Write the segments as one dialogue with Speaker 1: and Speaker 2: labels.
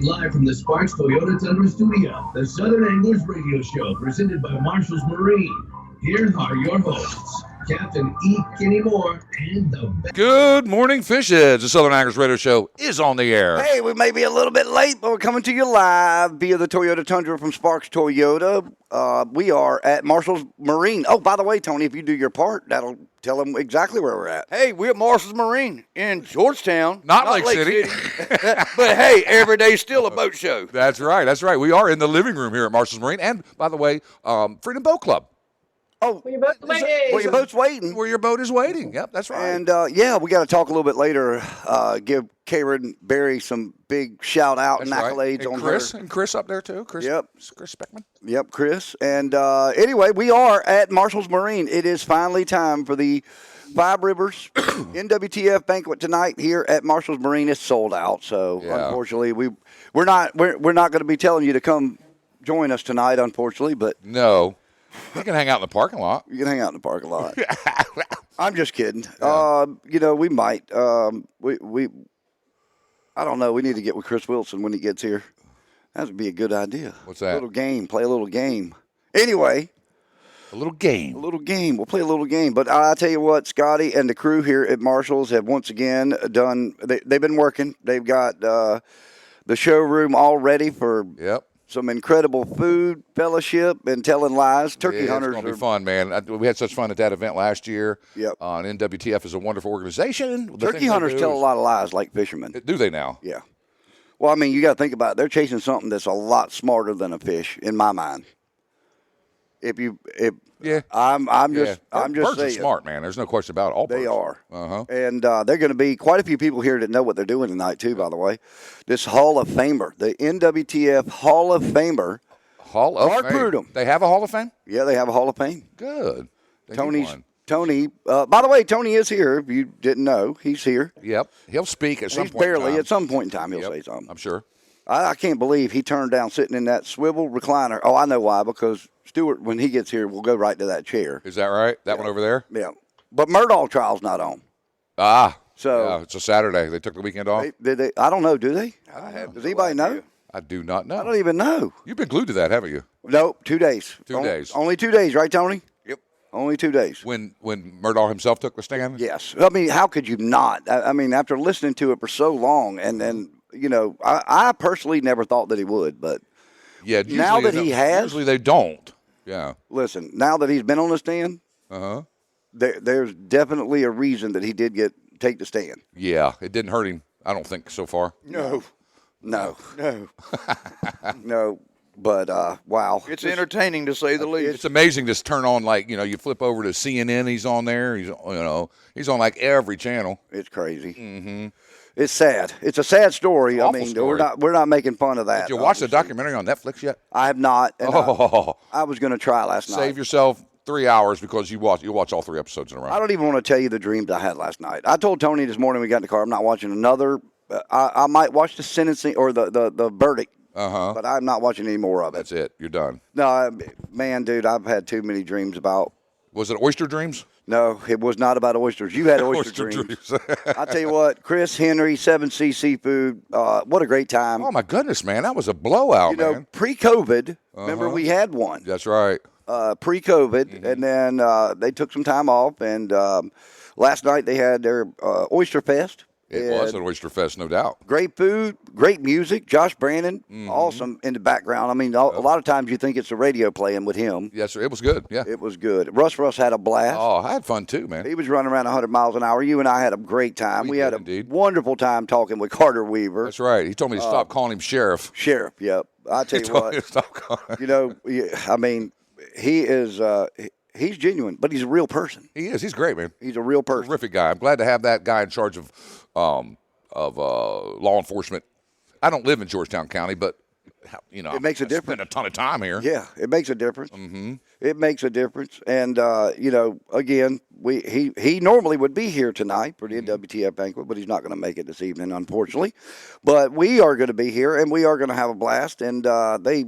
Speaker 1: Live from the Sparks Toyota Tundra Studio, the Southern Anglers Radio Show, presented by Marshall's Marine. Here are your hosts, Captain E. Kenny Moore and the...
Speaker 2: Good morning, fish heads. The Southern Anglers Radio Show is on the air.
Speaker 3: Hey, we may be a little bit late, but we're coming to you live via the Toyota Tundra from Sparks Toyota. We are at Marshall's Marine. Oh, by the way, Tony, if you do your part, that'll tell them exactly where we're at.
Speaker 4: Hey, we're at Marshall's Marine in Georgetown.
Speaker 2: Not Lake City.
Speaker 4: But hey, every day's still a boat show.
Speaker 2: That's right. That's right. We are in the living room here at Marshall's Marine. And, by the way, Freedom Boat Club.
Speaker 3: Oh,
Speaker 5: Where your boat's waiting.
Speaker 3: Where your boat's waiting.
Speaker 2: Where your boat is waiting. Yep, that's right.
Speaker 3: And, yeah, we got to talk a little bit later. Give Karen Berry some big shout-out and accolades
Speaker 2: and
Speaker 3: on
Speaker 2: Chris,
Speaker 3: her.
Speaker 2: And Chris up there, too. Chris,
Speaker 3: Yep.
Speaker 2: Chris Speckman.
Speaker 3: Yep, Chris. And anyway, we are at Marshall's Marine. It is finally time for the Five Rivers NWTF Banquet tonight here at Marshall's Marine. It's sold out, so unfortunately we're not going to be telling you to come join us tonight, unfortunately. But
Speaker 2: no, you can hang out in the parking lot.
Speaker 3: You can hang out in the parking lot. I'm just kidding.
Speaker 2: Yeah.
Speaker 3: We might. We I don't know. We need to get with Chris Wilson when he gets here. That would be a good idea.
Speaker 2: What's that?
Speaker 3: A little game. Play a little game. Anyway.
Speaker 2: A little game.
Speaker 3: A little game. We'll play a little game. But I tell you what, Scotty and the crew here at Marshall's have once again done, they've been working. They've got the showroom all ready for some incredible food, fellowship, and telling lies. Turkey hunters.
Speaker 2: It's going to be fun, man. We had such fun at that event last year.
Speaker 3: Yep.
Speaker 2: NWTF is a wonderful organization.
Speaker 3: Turkey hunters tell a lot of lies like fishermen.
Speaker 2: Do they now?
Speaker 3: Yeah. Well, I mean, you got to think about it. They're chasing something that's a lot smarter than a fish, in my mind. I'm just
Speaker 2: birds
Speaker 3: saying.
Speaker 2: Are smart, man. There's no question about it. All birds.
Speaker 3: They are.
Speaker 2: Uh-huh.
Speaker 3: And they're going to be quite a few people here that know what they're doing tonight, too, by the way. This Hall of Famer, the NWTF Hall of Famer.
Speaker 2: Hall of
Speaker 3: Mark
Speaker 2: Fame.
Speaker 3: Prudhomme.
Speaker 2: They have a Hall of Fame?
Speaker 3: Yeah, they have a Hall of Fame.
Speaker 2: Good.
Speaker 3: Tony, by the way, Tony is here. If you didn't know, he's here.
Speaker 2: Yep. He'll speak at some point
Speaker 3: barely.
Speaker 2: in time.
Speaker 3: At some point in time, he'll say something.
Speaker 2: I'm sure.
Speaker 3: I can't believe he turned down sitting in that swivel recliner. Oh, I know why. Because Stuart, when he gets here, will go right to that chair.
Speaker 2: Is that right? That one over there?
Speaker 3: Yeah. But Murdahl trial's not on.
Speaker 2: So it's a Saturday. They took the weekend off?
Speaker 3: Did they? I don't know. Do they? Does anybody know?
Speaker 2: I do not know.
Speaker 3: I don't even know.
Speaker 2: You've been glued to that, haven't you?
Speaker 3: Nope. 2 days.
Speaker 2: 2 days.
Speaker 3: Only 2 days, right, Tony?
Speaker 4: Yep.
Speaker 3: Only 2 days.
Speaker 2: When Murdahl himself took the stand?
Speaker 3: Yes. I mean, how could you not? I mean, after listening to it for so long, and then, I personally never thought that he would, but now that he has.
Speaker 2: Usually they don't. Yeah.
Speaker 3: Listen, now that he's been on the stand, there's definitely a reason that he did take the stand.
Speaker 2: Yeah. It didn't hurt him, I don't think, so far.
Speaker 3: No. No. But, wow.
Speaker 4: It's entertaining, to say the least.
Speaker 2: It's amazing to turn on, you flip over to CNN, he's on there. He's on, like, every channel.
Speaker 3: It's crazy.
Speaker 2: Mm-hmm.
Speaker 3: It's sad. It's a sad story.
Speaker 2: Awful
Speaker 3: I mean,
Speaker 2: story.
Speaker 3: We're not making fun of that.
Speaker 2: Did you watch the documentary on Netflix yet?
Speaker 3: I have not. And I was going to try last night.
Speaker 2: Save yourself 3 hours because you'll watch all 3 episodes in a row.
Speaker 3: I don't even want to tell you the dreams I had last night. I told Tony this morning we got in the car, I'm not watching another. I might watch the sentencing or the verdict. But I'm not watching any more of it.
Speaker 2: That's it. You're done.
Speaker 3: No, man, dude, I've had too many dreams about.
Speaker 2: Was it oyster dreams?
Speaker 3: No, it was not about oysters. You had oyster dreams. I tell you what, Chris Henry, 7C Seafood, what a great time.
Speaker 2: Oh, my goodness, man. That was a blowout, man.
Speaker 3: Pre-COVID, remember we had one.
Speaker 2: That's right.
Speaker 3: Pre-COVID, and then they took some time off, and last night they had their Oyster Fest.
Speaker 2: It was an oyster fest, no doubt.
Speaker 3: Great food, great music. Josh Brandon, awesome in the background. I mean, a lot of times you think it's the radio playing with him.
Speaker 2: Yes, sir. It was good. Yeah,
Speaker 3: it was good. Russ had a blast.
Speaker 2: Oh, I had fun too, man.
Speaker 3: He was running around 100 miles an hour. You and I had a great time. We had a wonderful time talking with Carter Weaver.
Speaker 2: That's right. He told me to stop calling him Sheriff.
Speaker 3: Sheriff, yep. I tell you what.
Speaker 2: Stop calling.
Speaker 3: I mean, he is. He's genuine, but he's a real person.
Speaker 2: He is. He's great, man.
Speaker 3: He's a real person.
Speaker 2: Terrific guy. I'm glad to have that guy in charge of law enforcement. I don't live in Georgetown County, but
Speaker 3: it makes a difference.
Speaker 2: Spend a ton of time here.
Speaker 3: Yeah, it makes a difference.
Speaker 2: Mm-hmm.
Speaker 3: It makes a difference. And again, he normally would be here tonight for the NWTF banquet, but he's not going to make it this evening, unfortunately. But we are going to be here, and we are going to have a blast. And they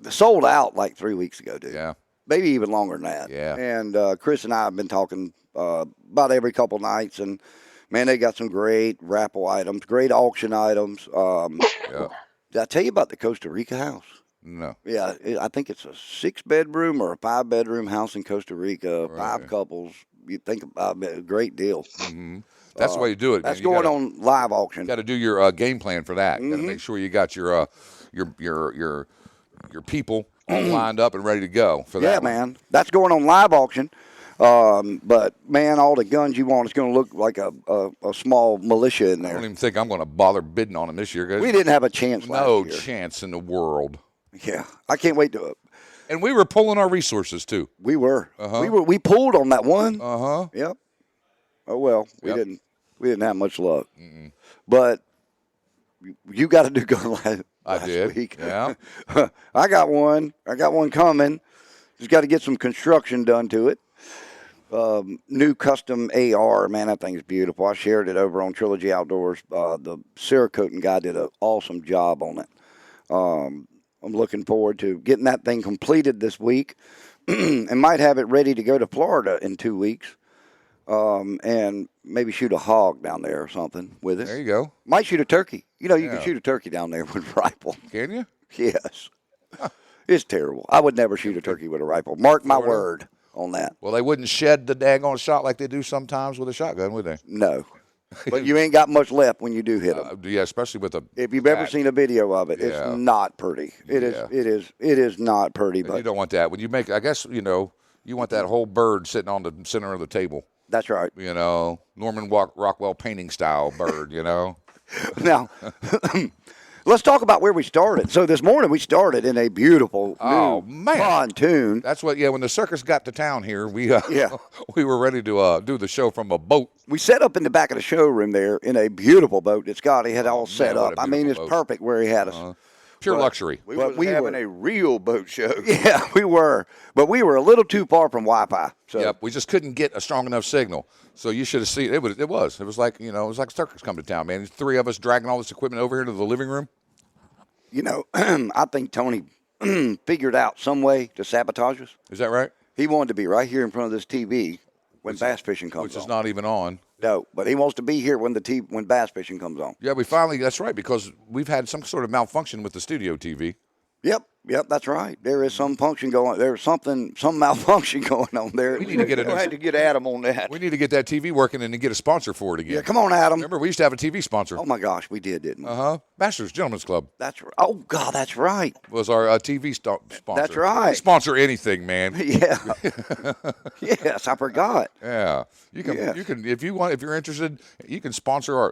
Speaker 3: sold out like 3 weeks ago, dude.
Speaker 2: Yeah.
Speaker 3: Maybe even longer than that.
Speaker 2: Yeah.
Speaker 3: And Chris and I have been talking about every couple nights, and Man, they got some great raffle items, great auction items.
Speaker 2: Yeah.
Speaker 3: Did I tell you about the Costa Rica house?
Speaker 2: No.
Speaker 3: Yeah, I think it's a 6-bedroom or a 5-bedroom house in Costa Rica.
Speaker 2: Right.
Speaker 3: 5 couples. You think about it, a great deal.
Speaker 2: Mm-hmm. That's the way you do it.
Speaker 3: That's
Speaker 2: man.
Speaker 3: going on live auction.
Speaker 2: Got to do your game plan for that. Got to
Speaker 3: Mm-hmm.
Speaker 2: make sure you got your people all lined up and ready to go for that.
Speaker 3: Yeah, man. That's going on live auction. But, man, all the guns you want, it's going to look like a small militia in
Speaker 2: I don't
Speaker 3: there.
Speaker 2: even think I'm going to bother bidding on them this year, guys.
Speaker 3: We didn't have a chance last
Speaker 2: No
Speaker 3: year.
Speaker 2: chance in the world.
Speaker 3: Yeah, I can't wait to.
Speaker 2: And we were pulling our resources too.
Speaker 3: We were.
Speaker 2: Uh-huh.
Speaker 3: We pulled on that one.
Speaker 2: Uh-huh.
Speaker 3: Yep. Oh well, we
Speaker 2: Yep.
Speaker 3: didn't have much luck. But you got to do gun last
Speaker 2: did.
Speaker 3: week.
Speaker 2: Yeah.
Speaker 3: I got one coming. Just got to get some construction done to it. New custom AR, man, that thing's beautiful. I shared it over on Trilogy Outdoors. The Cerakoting guy did an awesome job on it. I'm looking forward to getting that thing completed this week and might have it ready to go to Florida in 2 weeks. And maybe shoot a hog down there or something with it.
Speaker 2: There you go.
Speaker 3: Might shoot a turkey. You know, you
Speaker 2: Yeah.
Speaker 3: can shoot a turkey down there with a rifle.
Speaker 2: Can you?
Speaker 3: Yes. It's terrible. I would never shoot a turkey with a rifle. Mark my
Speaker 2: Florida?
Speaker 3: word on that.
Speaker 2: Well, they wouldn't shed the daggone shot like they do sometimes with a shotgun, would they?
Speaker 3: No. But you ain't got much left when you do hit them.
Speaker 2: Yeah, especially with a.
Speaker 3: If you've ever
Speaker 2: bat.
Speaker 3: seen a video of it,
Speaker 2: Yeah.
Speaker 3: it's not pretty. It is.
Speaker 2: Yeah.
Speaker 3: It is not pretty.
Speaker 2: And you
Speaker 3: But
Speaker 2: don't want that. When you make, I guess, you want that whole bird sitting on the center of the table.
Speaker 3: that's right.
Speaker 2: Norman Rockwell painting style bird,
Speaker 3: Now, let's talk about where we started. So this morning we started in a beautiful
Speaker 2: Oh,
Speaker 3: new
Speaker 2: man.
Speaker 3: pontoon.
Speaker 2: That's what, when the circus got to town here, we
Speaker 3: Yeah.
Speaker 2: we were ready to do the show from a boat.
Speaker 3: We set up in the back of the showroom there in a beautiful boat that Scotty had all set
Speaker 2: man, what
Speaker 3: up.
Speaker 2: a
Speaker 3: I mean, it's
Speaker 2: beautiful boat.
Speaker 3: perfect where he had us.
Speaker 2: Pure luxury.
Speaker 4: We
Speaker 3: But
Speaker 4: was
Speaker 3: we
Speaker 4: having
Speaker 3: were-
Speaker 4: a real boat show.
Speaker 3: Yeah, we were. But we were a little too far from Wi-Fi. So
Speaker 2: Yep, we just couldn't get a strong enough signal. So you should have seen it. It was like it was like a circus coming to town, man. There's 3 of us dragging all this equipment over here to the living room.
Speaker 3: I think Tony figured out some way to sabotage us.
Speaker 2: Is that right?
Speaker 3: He wanted to be right here in front of this TV when bass fishing comes
Speaker 2: Which
Speaker 3: on.
Speaker 2: is not even on.
Speaker 3: No, but he wants to be here when when bass fishing comes on.
Speaker 2: Yeah, that's right, because we've had some sort of malfunction with the studio TV.
Speaker 3: Yep, that's right. There is some function going. There's some malfunction going on there.
Speaker 2: We need to get
Speaker 4: I had to get Adam on that.
Speaker 2: We need to get that TV working and then get a sponsor for it again.
Speaker 3: Yeah, come on, Adam.
Speaker 2: Remember, we used to have a TV sponsor.
Speaker 3: Oh my gosh, we did, didn't we?
Speaker 2: Masters Gentlemen's Club
Speaker 3: That's right. Oh God, that's right.
Speaker 2: was our TV sponsor.
Speaker 3: That's right.
Speaker 2: We sponsor anything, man.
Speaker 3: Yeah. Yes, I forgot.
Speaker 2: Yeah, you can.
Speaker 3: Yes.
Speaker 2: You can if you want. If you're interested, you can sponsor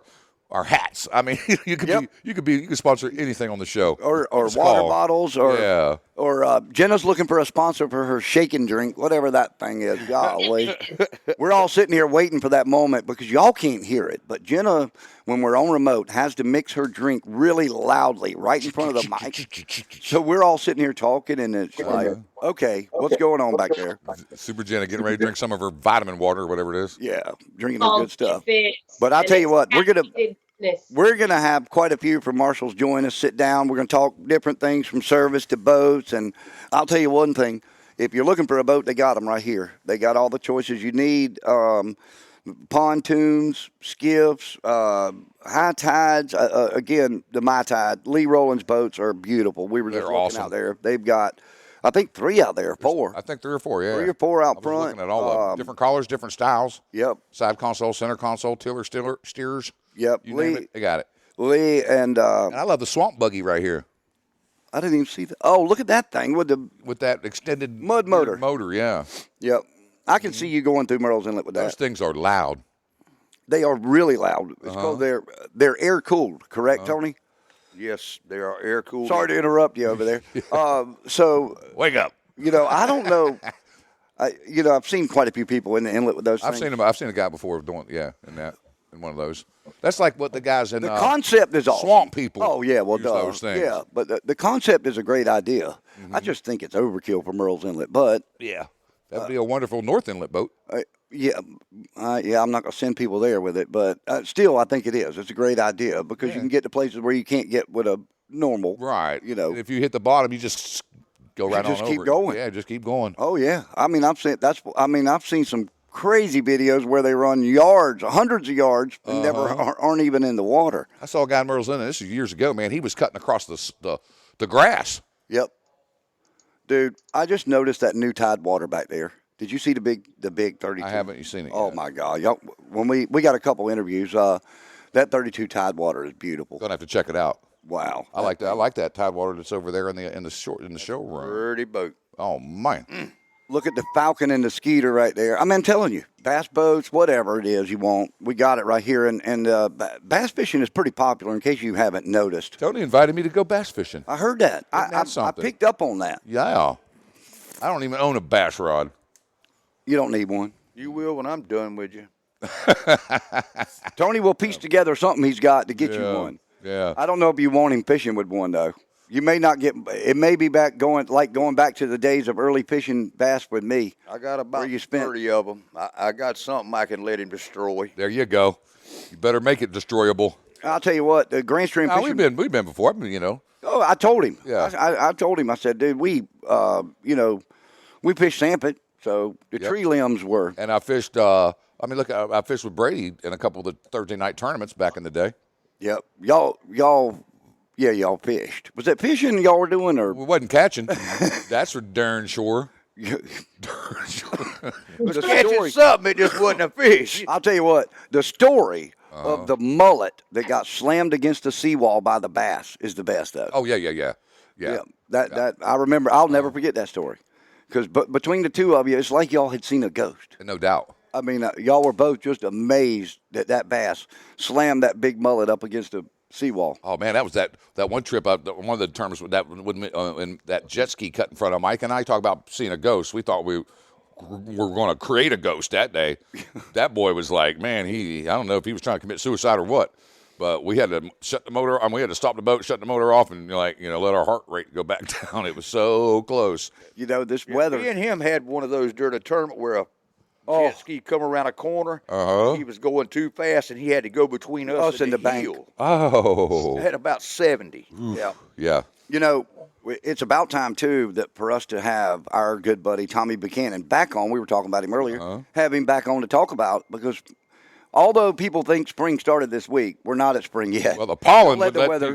Speaker 2: our hats. I mean, you can sponsor anything on the show.
Speaker 3: Or
Speaker 2: Just
Speaker 3: water
Speaker 2: call.
Speaker 3: bottles, or
Speaker 2: Yeah.
Speaker 3: or Jenna's looking for a sponsor for her shake and drink, whatever that thing is. Golly, we're all sitting here waiting for that moment because y'all can't hear it. But Jenna, when we're on remote, has to mix her drink really loudly right in front of the mic. So we're all sitting here talking, and it's like, okay, what's going on back there?
Speaker 2: Super Jenna getting ready to drink some of her vitamin water or whatever it is.
Speaker 3: Yeah, drinking the good stuff.
Speaker 5: Fits,
Speaker 3: But I'll
Speaker 5: and
Speaker 3: tell you
Speaker 5: it's
Speaker 3: what, we're gonna.
Speaker 5: goodness.
Speaker 3: We're going to have quite a few from Marshall's join us, sit down. We're going to talk different things from service to boats. And I'll tell you one thing. If you're looking for a boat, they got them right here. They got all the choices you need. Pontoons, skiffs, high tides. Again, the My Tide. Lee Rowland's boats are beautiful. We were just
Speaker 2: They're
Speaker 3: looking
Speaker 2: awesome.
Speaker 3: out there. They've got, I think, 3 out there, 4.
Speaker 2: I think 3 or 4. Yeah,
Speaker 3: 3 or 4 out
Speaker 2: I was
Speaker 3: front.
Speaker 2: looking at all of them. Different colors, different styles.
Speaker 3: Yep,
Speaker 2: Side console, center console, tiller, steers.
Speaker 3: yep.
Speaker 2: You name it, they got it.
Speaker 3: Lee and
Speaker 2: And I love the swamp buggy right here
Speaker 3: I didn't even see that. Oh, look at that thing with the,
Speaker 2: with that extended
Speaker 3: Mud motor.
Speaker 2: Motor, yeah.
Speaker 3: yep. I can see you going through Merle's Inlet with that.
Speaker 2: Those things are loud.
Speaker 3: They are really loud. It's called they're air cooled, correct, Tony?
Speaker 4: Yes, they are air cooled.
Speaker 3: Sorry to interrupt you over there. So
Speaker 2: Wake up!
Speaker 3: I don't know. I've seen quite a few people in the inlet with those
Speaker 2: I've
Speaker 3: things.
Speaker 2: seen him. I've seen a guy before doing in one of those. That's like what the guys in
Speaker 3: The concept is awesome.
Speaker 2: swamp people.
Speaker 3: Oh yeah, well,
Speaker 2: use
Speaker 3: duh.
Speaker 2: those things.
Speaker 3: Yeah, but the concept is a great idea. I just think it's overkill for Merle's Inlet, but
Speaker 2: Yeah, that'd be a wonderful North Inlet boat.
Speaker 3: I'm not going to send people there with it, but still, I think it is. It's a great idea because you can get to places where you can't get with a normal.
Speaker 2: Right.
Speaker 3: And
Speaker 2: if you hit the bottom, you just go right
Speaker 3: just
Speaker 2: on
Speaker 3: keep
Speaker 2: over.
Speaker 3: going.
Speaker 2: Yeah, just keep going.
Speaker 3: Oh yeah, I mean I've seen some crazy videos where they run yards, hundreds of yards, and never aren't even in the water.
Speaker 2: I saw a guy in Myrtle's Inlet. This is years ago, man. He was cutting across the grass.
Speaker 3: Yep. Dude, I just noticed that new Tidewater back there. Did you see the big 32?
Speaker 2: I haven't. You seen it?
Speaker 3: Oh
Speaker 2: yet.
Speaker 3: my God! Y'all, when we got a couple interviews, that 32 Tidewater is beautiful.
Speaker 2: Gonna have to check it out.
Speaker 3: Wow.
Speaker 2: I like that. I like that Tidewater that's over there in the showroom.
Speaker 4: Pretty boat.
Speaker 2: Oh man.
Speaker 3: Look at the Falcon and the Skeeter right there. I'm telling you, bass boats, whatever it is you want, we got it right here. And bass fishing is pretty popular. In case you haven't noticed,
Speaker 2: Tony invited me to go bass fishing.
Speaker 3: I heard that. I picked up on that.
Speaker 2: Yeah. I don't even own a bass rod.
Speaker 3: You don't need one.
Speaker 4: You will when I'm done with you.
Speaker 3: Tony will piece together something he's got to get you one.
Speaker 2: Yeah.
Speaker 3: I don't know if you want him fishing with one though. You may not get. It may be going back to the days of early fishing bass with me.
Speaker 4: I got about 30 of them. I got something I can let him destroy.
Speaker 2: There you go. You better make it destroyable.
Speaker 3: I'll tell you what, the Grand Stream fishing.
Speaker 2: We've been before. I mean, you know.
Speaker 3: Oh, I told him.
Speaker 2: Yeah.
Speaker 3: I told him. I said, dude, we fished Sampit, so the tree limbs were.
Speaker 2: And I fished. I fished with Brady in a couple of the Thursday night tournaments back in the day.
Speaker 3: Yep. Y'all fished. Was it fishing y'all were doing, or
Speaker 2: We wasn't catching. That's for darn sure.
Speaker 3: Darn sure.
Speaker 4: Was catching something, it just wasn't a fish.
Speaker 3: I'll tell you what, the story of the mullet that got slammed against the seawall by the bass is the best though.
Speaker 2: Oh yeah.
Speaker 3: That I remember. I'll never forget that story. Because between the two of you, it's like y'all had seen a ghost.
Speaker 2: No doubt.
Speaker 3: I mean, y'all were both just amazed that bass slammed that big mullet up against the seawall.
Speaker 2: Oh man, that was that one trip. One of the terms that in that jet ski cut in front of Mike and I talk about seeing a ghost. We thought we were going to create a ghost that day. That boy was like, man, I don't know if he was trying to commit suicide or what. But we had to shut the motor. We had to stop the boat, shut the motor off, and let our heart rate go back down. It was so close.
Speaker 3: This weather.
Speaker 4: Me and him had one of those during a tournament where a jet ski come around a corner. He was going too fast, and he had to go between us and the
Speaker 3: bank.
Speaker 4: hill.
Speaker 2: Oh.
Speaker 4: Had about 70.
Speaker 2: Oof.
Speaker 4: Yeah.
Speaker 2: Yeah.
Speaker 3: It's about time, too, that for us to have our good buddy Tommy Buchanan back on. We were talking about him earlier. Have him back on to talk about, because although people think spring started this week, we're not at spring yet.
Speaker 2: Well, the pollen,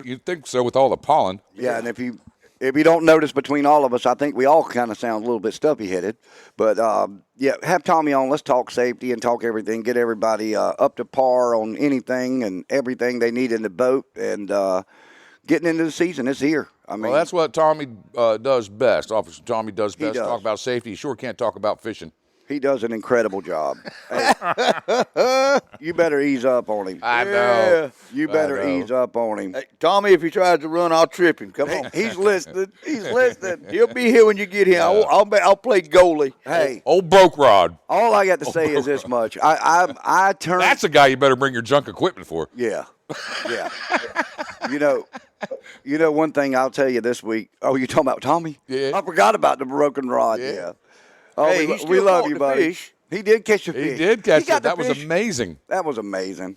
Speaker 2: you'd think so with all the pollen.
Speaker 3: Yeah, and if you don't notice between all of us, I think we all kind of sound a little bit stuffy-headed. But, have Tommy on. Let's talk safety and talk everything, get everybody up to par on anything and everything they need in the boat. And getting into the season, it's here. I mean,
Speaker 2: well, that's what Tommy does best. Officer Tommy does best.
Speaker 3: does.
Speaker 2: Talk about safety. He sure can't talk about fishing.
Speaker 3: he does an incredible job. Hey, you better ease up on him.
Speaker 2: I know.
Speaker 3: You better ease up on him.
Speaker 4: Hey, Tommy, if he tries to run, I'll trip him. Come on.
Speaker 3: He's listening. He's listening.
Speaker 4: He'll be here when you get here. I'll play goalie.
Speaker 3: Hey,
Speaker 2: Old broke rod.
Speaker 3: all I got to say is this much. I turned.
Speaker 2: That's a guy you better bring your junk equipment for.
Speaker 3: Yeah. You know one thing I'll tell you this week. Oh, you talking about Tommy?
Speaker 2: Yeah.
Speaker 3: I forgot about the broken rod. Yeah. Oh,
Speaker 4: Hey, he
Speaker 3: we
Speaker 4: still
Speaker 3: love
Speaker 4: caught
Speaker 3: you,
Speaker 4: the
Speaker 3: buddy.
Speaker 4: fish.
Speaker 3: He did catch a fish.
Speaker 2: He did catch
Speaker 3: got
Speaker 2: it.
Speaker 3: the
Speaker 2: That was
Speaker 3: fish.
Speaker 2: amazing.
Speaker 3: That was amazing.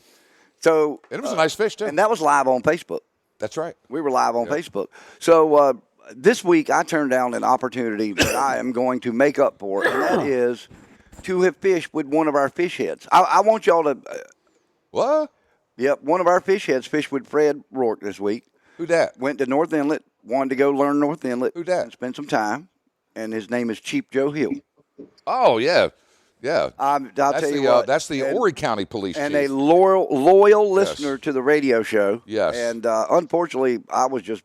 Speaker 3: So
Speaker 2: And it was a nice fish, too.
Speaker 3: and that was live on Facebook.
Speaker 2: That's right.
Speaker 3: We were live on Facebook. So this week I turned down an opportunity that I am going to make up for, and that is to have fished with one of our fish heads. I want y'all to.
Speaker 2: What?
Speaker 3: Yep, one of our fish heads fished with Fred Rourke this week.
Speaker 2: Who dat?
Speaker 3: Went to North Inlet, wanted to go learn North Inlet.
Speaker 2: Who dat?
Speaker 3: And spend some time. And his name is Cheap Joe Hill.
Speaker 2: Oh, yeah. Yeah.
Speaker 3: I'll
Speaker 2: That's
Speaker 3: tell you
Speaker 2: the
Speaker 3: what.
Speaker 2: that's the Horry County Police
Speaker 3: And
Speaker 2: chief.
Speaker 3: a loyal listener to the radio show.
Speaker 2: Yes.
Speaker 3: And unfortunately, I was just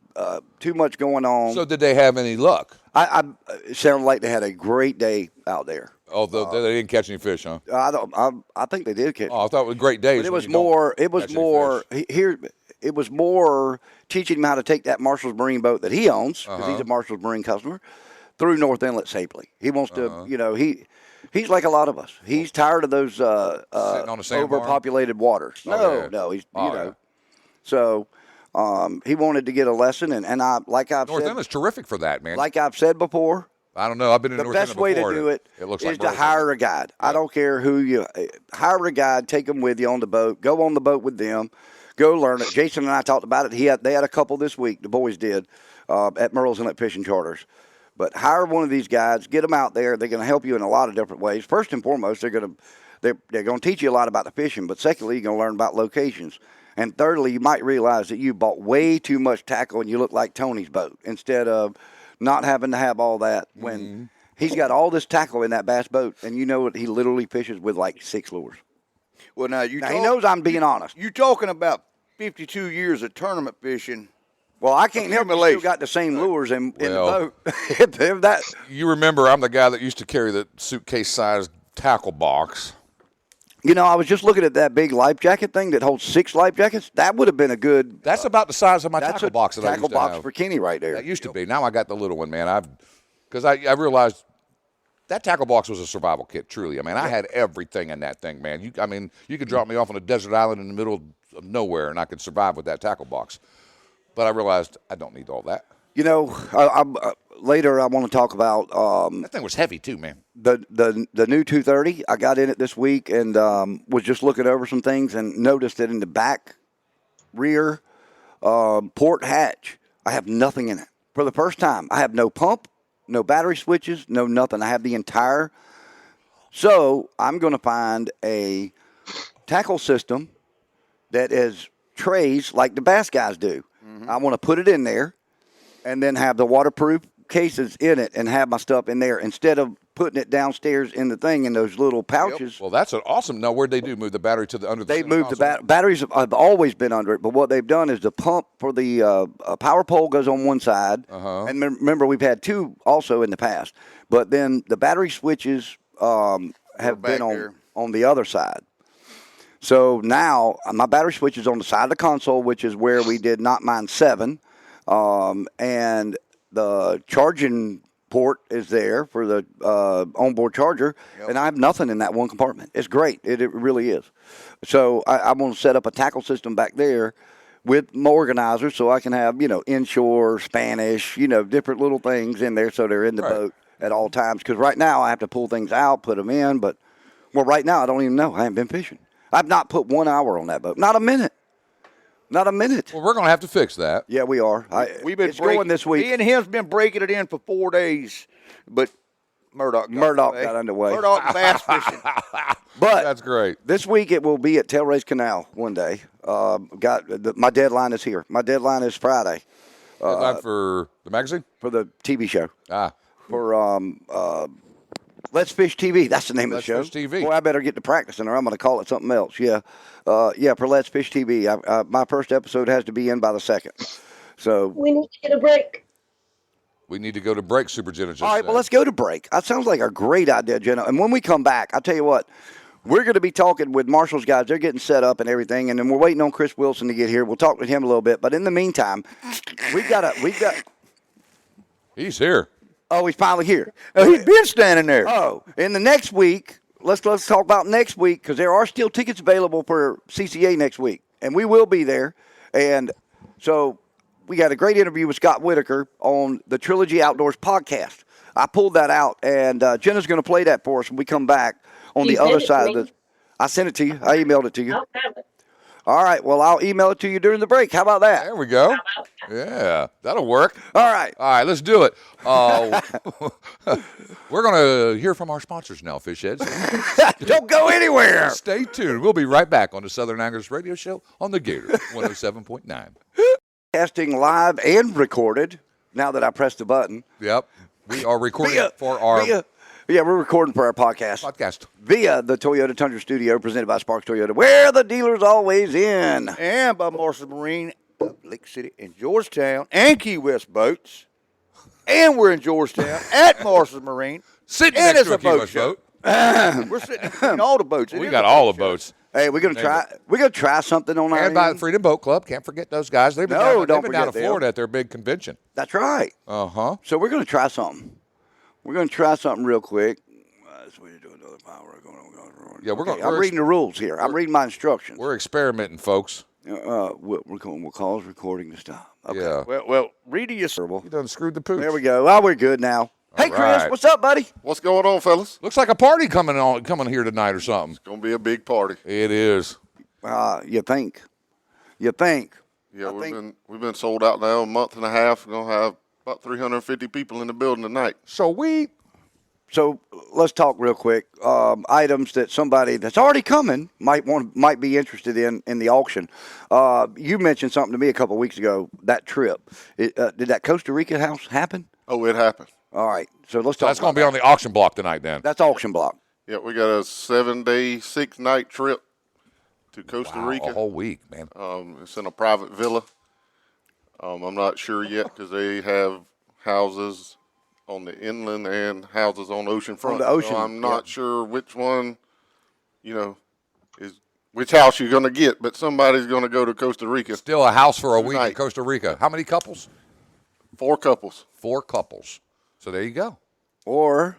Speaker 3: too much going on.
Speaker 2: So did they have any luck?
Speaker 3: It sounded like they had a great day out there.
Speaker 2: Oh, they didn't catch any fish, huh?
Speaker 3: I think they did catch.
Speaker 2: Oh, I thought it was great days.
Speaker 3: But it
Speaker 2: when
Speaker 3: was
Speaker 2: you don't
Speaker 3: more. It was
Speaker 2: catch any
Speaker 3: more
Speaker 2: fish.
Speaker 3: here. It was more teaching him how to take that Marshall's Marine boat that he owns, because he's a Marshall's Marine customer, through North Inlet safely. He wants to, he's like a lot of us. He's tired of those
Speaker 2: Sitting on a sandbar?
Speaker 3: overpopulated waters. No, he's So he wanted to get a lesson, and
Speaker 2: North
Speaker 3: said,
Speaker 2: Inlet's terrific for that, man.
Speaker 3: like I've said before.
Speaker 2: I don't know. I've been in
Speaker 3: The
Speaker 2: North
Speaker 3: best
Speaker 2: Inlet
Speaker 3: way to
Speaker 2: before.
Speaker 3: do it
Speaker 2: looks
Speaker 3: is
Speaker 2: like
Speaker 3: to
Speaker 2: Burlington.
Speaker 3: hire a guide. I don't care who you hire a guide, take them with you on the boat, go on the boat with them, go learn it. Jason and I talked about it. They had a couple this week. The boys did at Merle's Inlet Fishing Charters. But hire one of these guys, get them out there. They're going to help you in a lot of different ways. First and foremost, they're going to teach you a lot about the fishing. But secondly, you're going to learn about locations. And thirdly, you might realize that you bought way too much tackle and you look like Tony's boat instead of not having to have all that when he's got all this tackle in that bass boat. And you know what? He literally fishes with like 6 lures.
Speaker 4: Well, now
Speaker 3: he knows I'm being honest.
Speaker 4: You talking about 52 years of tournament fishing.
Speaker 3: Well, I can't help it. Still got the same lures in the boat.
Speaker 2: You remember I'm the guy that used to carry the suitcase-sized tackle box.
Speaker 3: You know, I was just looking at that big life jacket thing that holds 6 life jackets. That would have been a good.
Speaker 2: That's about the size of my tackle box that I used to have.
Speaker 3: Tackle box for Kenny right there.
Speaker 2: That used to be. Now I got the little one, man. Because I realized that tackle box was a survival kit. Truly, I mean, I had everything in that thing, man. You could drop me off on a desert island in the middle of nowhere, and I could survive with that tackle box. But I realized I don't need all that.
Speaker 3: You know, later I want to talk about
Speaker 2: that thing was heavy too, man.
Speaker 3: The new 230. I got in it this week and was just looking over some things and noticed that in the back rear port hatch, I have nothing in it. For the first time, I have no pump, no battery switches, no nothing. I have the entire. So I'm going to find a tackle system that is trays like the bass guys do. I want to put it in there and then have the waterproof cases in it and have my stuff in there instead of putting it downstairs in the thing in those little pouches.
Speaker 2: Yep. Well, that's an awesome. Now, where'd they do? Move the battery to under the
Speaker 3: They moved the batteries. Have always been under it, but what they've done is the pump for the power pole goes on one side. And remember, we've had 2 also in the past. But then the battery switches have been on the other side. So now my battery switch is on the side of the console, which is where we did Not Mine 7. And the charging port is there for the onboard charger. Yep. And I have nothing in that one compartment. It's great. It really is. So I'm going to set up a tackle system back there with my organizers so I can have, inshore, Spanish, different little things in there so they're in the boat at all times. Because right now I have to pull things out, put them in. But, right now I don't even know. I haven't been fishing. I've not put 1 hour on that boat. Not a minute. Not a minute.
Speaker 2: Well, we're going to have to fix that.
Speaker 3: Yeah, we are.
Speaker 4: We've been
Speaker 3: going this week.
Speaker 4: Me and him's been breaking it in for 4 days, but Murdoch got underway. Murdoch bass fishing.
Speaker 3: But
Speaker 2: that's great.
Speaker 3: This week it will be at Tailrace Canal one day. My deadline is here. My deadline is Friday.
Speaker 2: Deadline for the magazine?
Speaker 3: For the TV show.
Speaker 2: For
Speaker 3: Let's Fish TV. That's the name of the show.
Speaker 2: Let's Fish TV.
Speaker 3: Boy, I better get to practicing or I'm going to call it something else. Yeah. For Let's Fish TV. My first episode has to be in by the 2nd. So
Speaker 5: we need to get a break.
Speaker 2: We need to go to break, Super Jenna.
Speaker 3: All right, well, let's go to break. That sounds like a great idea, Jenna. And when we come back, I'll tell you what, we're going to be talking with Marshall's guys. They're getting set up and everything, and then we're waiting on Chris Wilson to get here. We'll talk with him a little bit. But in the meantime, we've got.
Speaker 2: He's here.
Speaker 3: Oh, he's finally here.
Speaker 4: Oh, he's been standing there.
Speaker 3: Oh, in the next week, let's talk about next week because there are still tickets available for CCA next week, and we will be there. And so we got a great interview with Scott Whitaker on the Trilogy Outdoors podcast. I pulled that out, and Jenna's going to play that for us when we come back on the other side of this. I sent it to you. I emailed it to you. All right. Well, I'll email it to you during the break. How about that?
Speaker 2: There we go. Yeah, that'll work.
Speaker 3: All right.
Speaker 2: All right, let's do it. We're going to hear from our sponsors now, Fish Heads.
Speaker 3: Don't go anywhere.
Speaker 2: Stay tuned. We'll be right back on the Southern Anglers Radio Show on the Gator 107.9.
Speaker 3: Casting live and recorded now that I pressed the button.
Speaker 2: Yep. We are recording for our...
Speaker 3: Yeah, we're recording for our podcast. Via the Toyota Tundra Studio, presented by Sparks Toyota, where the dealer's always in.
Speaker 4: And by Marshall Marine of Lake City and Georgetown and Key West Boats. And we're in Georgetown at Marshall Marine.
Speaker 2: Sitting next to a Key West boat.
Speaker 4: We're sitting in all the boats.
Speaker 2: We got all the boats.
Speaker 3: Hey, we're gonna try something on our
Speaker 2: and by the Freedom Boat Club. Can't forget those guys. They've been down to Florida at their big convention.
Speaker 3: That's right. So we're gonna try something. We're gonna try something real quick.
Speaker 2: Yeah,
Speaker 3: I'm reading the rules here. I'm reading my instructions.
Speaker 2: We're experimenting, folks.
Speaker 3: We'll cause recording to stop. Okay.
Speaker 2: Yeah.
Speaker 4: Well, read you.
Speaker 2: You done screwed the pooch.
Speaker 3: There we go. Well, we're good now. Hey, Chris, what's up, buddy?
Speaker 6: What's going on, fellas?
Speaker 2: Looks like a party coming here tonight or something.
Speaker 6: It's going to be a big party.
Speaker 2: It is.
Speaker 3: You think?
Speaker 6: Yeah, we've been sold out now a month and a half. We're going to have About 350 people in the building tonight.
Speaker 2: Sweet.
Speaker 3: So let's talk real quick. Items that somebody that's already coming might be interested in the auction. You mentioned something to me a couple of weeks ago. That trip, did that Costa Rica house happen?
Speaker 6: Oh, it happened.
Speaker 3: All right. So let's talk.
Speaker 2: That's going to be on the auction block tonight, then.
Speaker 3: That's auction block.
Speaker 6: Yeah, we got a 7-day, 6-night trip to Costa Rica.
Speaker 2: A whole week, man.
Speaker 6: It's in a private villa. I'm not sure yet because they have houses on the inland and houses on the ocean front.
Speaker 3: On the ocean,
Speaker 6: so I'm not sure which one, is which house you're going to get, but somebody's going to go to Costa Rica.
Speaker 2: Still a house for a week in
Speaker 6: Tonight.
Speaker 2: Costa Rica. How many couples?
Speaker 6: 4 couples.
Speaker 2: 4 couples. So there you go.
Speaker 3: Or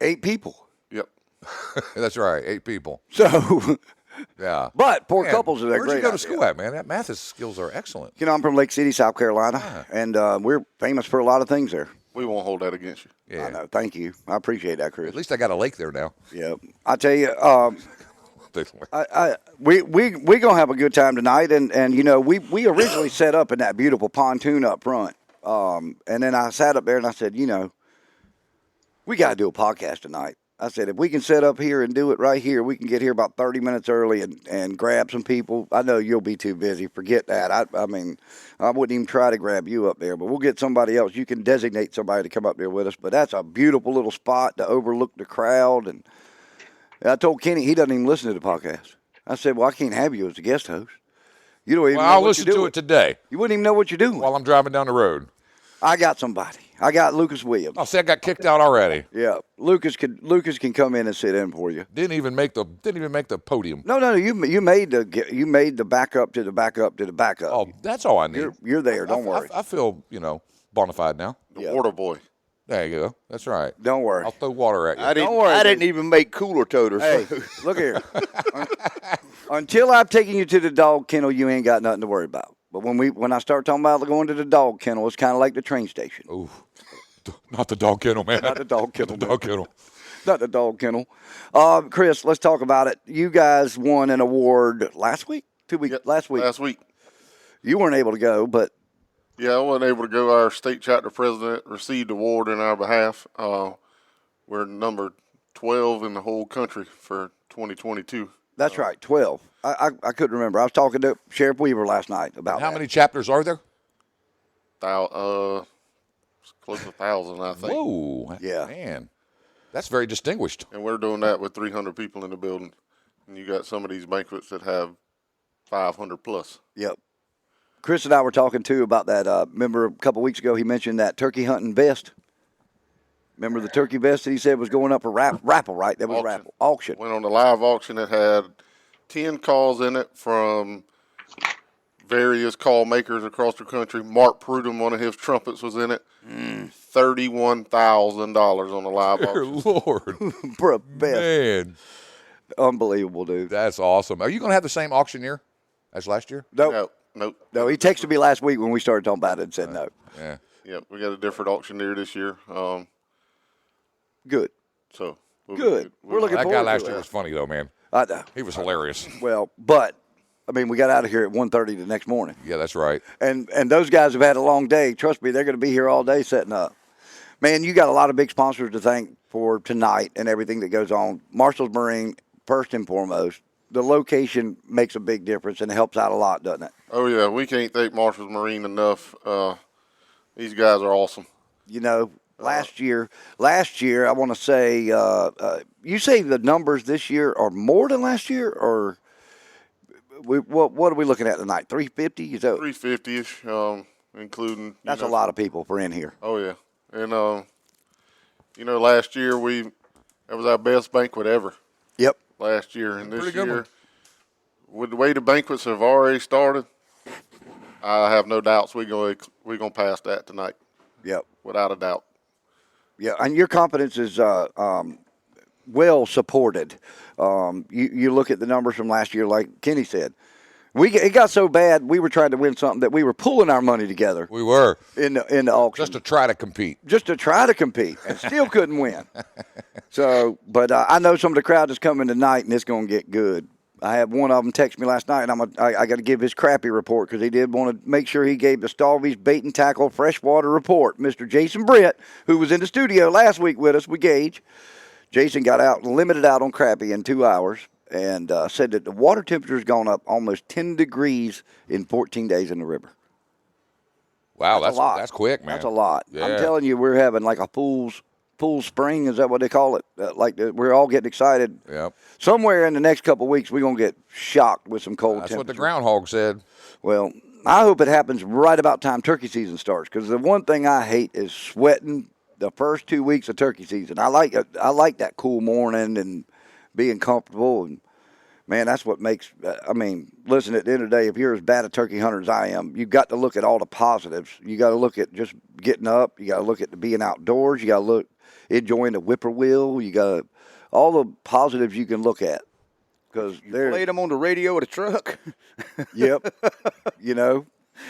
Speaker 3: 8 people.
Speaker 6: Yep.
Speaker 2: That's right, 8 people.
Speaker 3: So,
Speaker 2: Yeah.
Speaker 3: but 4
Speaker 2: Man,
Speaker 3: couples is a great
Speaker 2: Where'd you go to
Speaker 3: idea.
Speaker 2: school at, man? That math skills are excellent.
Speaker 3: I'm from Lake City, South Carolina, and we're famous for a lot of things there.
Speaker 6: We won't hold that against you.
Speaker 2: Yeah.
Speaker 3: I know. Thank you. I appreciate that, Chris.
Speaker 2: At least I got a lake there now.
Speaker 3: Yeah. I tell you, we gonna have a good time tonight, and we originally set up in that beautiful pontoon up front, and then I sat up there and I said, we got to do a podcast tonight. I said, if we can set up here and do it right here, we can get here about 30 minutes early and grab some people. I know you'll be too busy. Forget that. I mean, I wouldn't even try to grab you up there, but we'll get somebody else. You can designate somebody to come up there with us. But that's a beautiful little spot to overlook the crowd. And I told Kenny, he doesn't even listen to the podcast. I said, well, I can't have you as a guest host. You don't even know
Speaker 2: I'll
Speaker 3: what
Speaker 2: listen
Speaker 3: you're
Speaker 2: to
Speaker 3: doing.
Speaker 2: it today
Speaker 3: You wouldn't even know what you're doing.
Speaker 2: while I'm driving down the road.
Speaker 3: I got somebody. I got Lucas Williams.
Speaker 2: Oh, see, I got kicked out already.
Speaker 3: Yeah, Lucas can come in and sit in for you.
Speaker 2: Didn't even make the podium.
Speaker 3: No. You made the backup to the backup to the backup.
Speaker 2: Oh, that's all I need.
Speaker 3: You're there. Don't worry.
Speaker 2: I feel bona fide now.
Speaker 6: The water boy.
Speaker 2: There you go. That's right.
Speaker 3: Don't worry.
Speaker 2: I'll throw water at you.
Speaker 4: I didn't even make cooler toters.
Speaker 3: Hey, look here. Until I've taken you to the dog kennel, you ain't got nothing to worry about. But when I start talking about going to the dog kennel, it's kind of like the train station.
Speaker 2: Ooh, not the dog kennel, man.
Speaker 3: Not the dog kennel.
Speaker 2: The dog kennel.
Speaker 3: Not the dog kennel. Chris, let's talk about it. You guys won an award last week? 2 weeks?
Speaker 6: Yep,
Speaker 3: Last week.
Speaker 6: Last week.
Speaker 3: You weren't able to go, but
Speaker 6: Yeah, I wasn't able to go. Our state chapter president received the award in our behalf. We're number 12 in the whole country for 2022.
Speaker 3: that's right, 12. I couldn't remember. I was talking to Sheriff Weaver last night about
Speaker 2: How
Speaker 3: that.
Speaker 2: many chapters are there?
Speaker 6: It's close to 1,000, I think.
Speaker 2: Whoa.
Speaker 3: Yeah.
Speaker 2: Man, that's very distinguished.
Speaker 6: And we're doing that with 300 people in the building. And you got some of these banquets that have 500 plus.
Speaker 3: Yep. Chris and I were talking, too, about that. Remember a couple weeks ago he mentioned that turkey hunting vest? Remember the turkey vest that he said was going up for raffle, right? That was
Speaker 6: Auction.
Speaker 3: raffle. Auction.
Speaker 6: Went on the live auction. It had 10 calls in it from various call makers across the country. Mark Prudhomme, one of his trumpets, was in it. $31,000 on the live
Speaker 2: Dear
Speaker 6: auction.
Speaker 2: Lord.
Speaker 3: For a vest.
Speaker 2: Man,
Speaker 3: Unbelievable, dude.
Speaker 2: that's awesome. Are you going to have the same auctioneer as last year?
Speaker 3: Nope.
Speaker 6: Nope.
Speaker 3: No, he texted me last week when we started talking about it and said no.
Speaker 2: Yeah.
Speaker 6: Yep, we got a different auctioneer this year.
Speaker 3: Good.
Speaker 6: So we'll
Speaker 3: Good. We're looking
Speaker 2: That guy
Speaker 3: forward to
Speaker 2: last
Speaker 3: it.
Speaker 2: year was funny, though, man.
Speaker 3: I know.
Speaker 2: He was hilarious.
Speaker 3: Well, but, I mean, we got out of here at 1:30 the next morning.
Speaker 2: Yeah, that's right.
Speaker 3: And those guys have had a long day. Trust me, they're going to be here all day setting up. Man, you got a lot of big sponsors to thank for tonight and everything that goes on. Marshall's Marine, first and foremost. The location makes a big difference and it helps out a lot, doesn't it?
Speaker 6: Oh, yeah, we can't thank Marshall's Marine enough. These guys are awesome.
Speaker 3: You know, last year, I want to say, you say the numbers this year are more than last year, or what are we looking at tonight? 350? Is that
Speaker 6: 350-ish, including.
Speaker 3: That's a lot of people for in here.
Speaker 6: Oh, yeah. And, last year that was our best banquet ever
Speaker 3: Yep.
Speaker 6: last year. And this
Speaker 2: Pretty good
Speaker 6: year,
Speaker 2: one.
Speaker 6: with the way the banquets have already started, I have no doubts we're gonna pass that tonight,
Speaker 3: Yep.
Speaker 6: without a doubt.
Speaker 3: Yeah, and your confidence is well supported. You look at the numbers from last year, like Kenny said. It got so bad we were trying to win something that we were pulling our money together
Speaker 2: We were.
Speaker 3: in the auction
Speaker 2: Just to try to compete.
Speaker 3: and still couldn't win. So, but I know some of the crowd is coming tonight, and it's going to get good. I had one of them text me last night, and I got to give his crappie report because he did want to make sure he gave the Stalvy's Bait and Tackle Freshwater Report. Mr. Jason Britt, who was in the studio last week with us, with Gage. Jason got out, limited out on crappie in 2 hours, and said that the water temperature has gone up almost 10 degrees in 14 days in the river.
Speaker 2: Wow,
Speaker 3: a lot.
Speaker 2: That's quick, man.
Speaker 3: That's a lot.
Speaker 2: Yeah.
Speaker 3: I'm telling you, we're having like a pool spring. Is that what they call it? We're all getting excited.
Speaker 2: Yep.
Speaker 3: Somewhere in the next couple of weeks, we're going to get shocked with some cold
Speaker 2: That's
Speaker 3: temperatures.
Speaker 2: what the groundhog said.
Speaker 3: Well, I hope it happens right about time turkey season starts, because the one thing I hate is sweating the first 2 weeks of turkey season. I like that cool morning and being comfortable, and man, that's what makes. Listen, at the end of the day, if you're as bad a turkey hunter as I am, you've got to look at all the positives. You got to look at just getting up. You got to look at the being outdoors. You got to look enjoying the whippoorwill. You got all the positives you can look at, because
Speaker 4: you played them on the radio at a truck.
Speaker 3: Yep.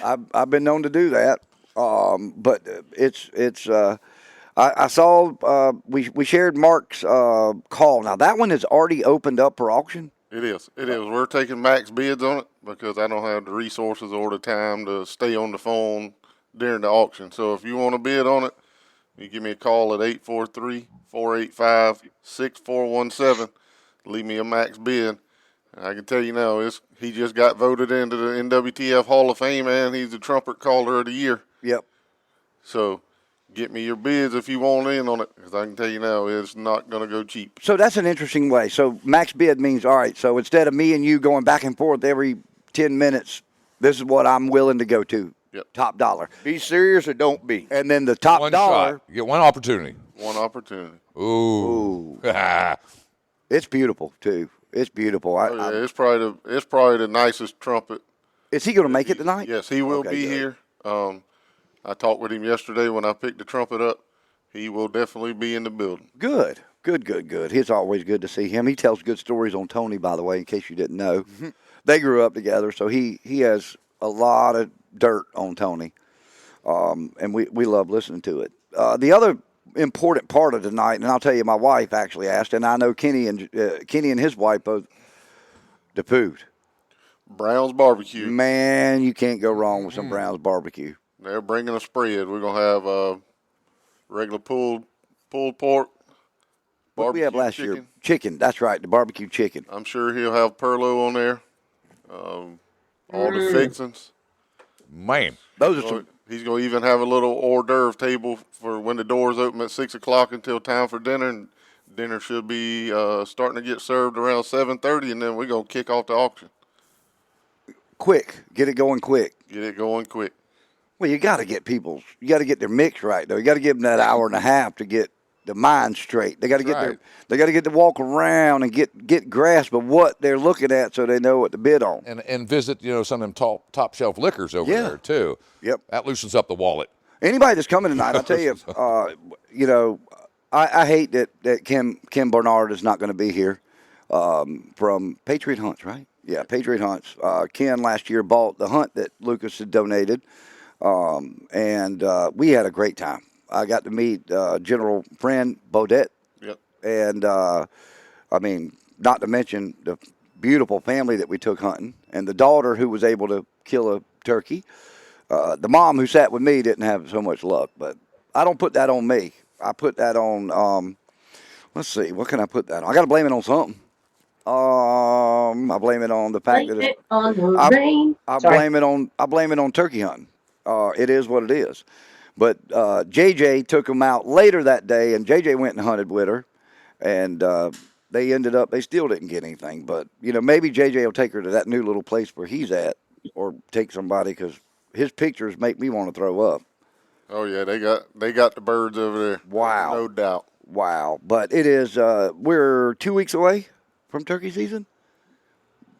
Speaker 3: I've been known to do that. But it's. I saw we shared Mark's call. Now that one has already opened up for auction.
Speaker 6: It is. We're taking max bids on it because I don't have the resources or the time to stay on the phone during the auction. So if you want to bid on it, you give me a call at 843-485-6417. Leave me a max bid. I can tell you now, he just got voted into the NWTF Hall of Fame, and he's the trumpet caller of the year.
Speaker 3: Yep.
Speaker 6: So get me your bids if you want in on it, because I can tell you now, it's not going to go cheap.
Speaker 3: So that's an interesting way. So max bid means, all right, so instead of me and you going back and forth every 10 minutes, this is what I'm willing to go to.
Speaker 6: Yep.
Speaker 3: Top dollar.
Speaker 4: Be serious or don't be.
Speaker 3: And then the top
Speaker 2: One
Speaker 3: dollar.
Speaker 2: shot. You get one opportunity.
Speaker 6: One opportunity.
Speaker 2: Ooh.
Speaker 3: It's beautiful, too. It's beautiful.
Speaker 6: It's probably the nicest trumpet.
Speaker 3: Is he going to make it tonight?
Speaker 6: Yes, he will be
Speaker 3: good.
Speaker 6: here. I talked with him yesterday when I picked the trumpet up. He will definitely be in the building.
Speaker 3: Good. It's always good to see him. He tells good stories on Tony, by the way, in case you didn't know. Mm-hmm. They grew up together, so he has a lot of dirt on Tony, and we love listening to it. The other important part of tonight, and I'll tell you, my wife actually asked, and I know Kenny and his wife both, the food.
Speaker 6: Brown's Barbecue.
Speaker 3: Man, you can't go wrong with some Brown's Barbecue.
Speaker 6: They're bringing a spread. We're going to have regular pulled pork.
Speaker 3: What did we have last year? Chicken. That's right, the barbecue chicken.
Speaker 6: I'm sure he'll have Perlo on there. All the fixings.
Speaker 2: Man.
Speaker 3: Those are some.
Speaker 6: He's going to even have a little hors d'oeuvre table for when the doors open at 6 o'clock until time for dinner. And dinner should be starting to get served around 7:30, and then we're going to kick off the auction.
Speaker 3: Quick. Get it going quick. Well, you got to get their mix right, though. You got to give them that hour and a half to get the mind straight. They got to get they got to get to walk around and get grasp of what they're looking at, so they know what to bid on.
Speaker 2: And visit, some of them top shelf liquors over there too.
Speaker 3: Yep.
Speaker 2: That loosens up the wallet.
Speaker 3: Anybody that's coming tonight, I'll tell you, I hate that Kim Bernard is not going to be here from Patriot Hunts, right? Yeah, Patriot Hunts. Ken last year bought the hunt that Lucas had donated, and we had a great time. I got to meet General Friend Bodette.
Speaker 6: Yep.
Speaker 3: And, not to mention the beautiful family that we took hunting, and the daughter who was able to kill a turkey. The mom who sat with me didn't have so much luck, but I don't put that on me. I put that on, let's see, what can I put that on? I got to blame it on something. I blame it on the fact that I blame it on turkey hunting. It is what it is. But JJ took them out later that day, and JJ went and hunted with her, and they still didn't get anything. But, maybe JJ will take her to that new little place where he's at, or take somebody, because his pictures make me want to throw up.
Speaker 6: Oh, yeah, they got the birds over there.
Speaker 3: Wow.
Speaker 6: No doubt.
Speaker 3: Wow. But it is, we're 2 weeks away from turkey season.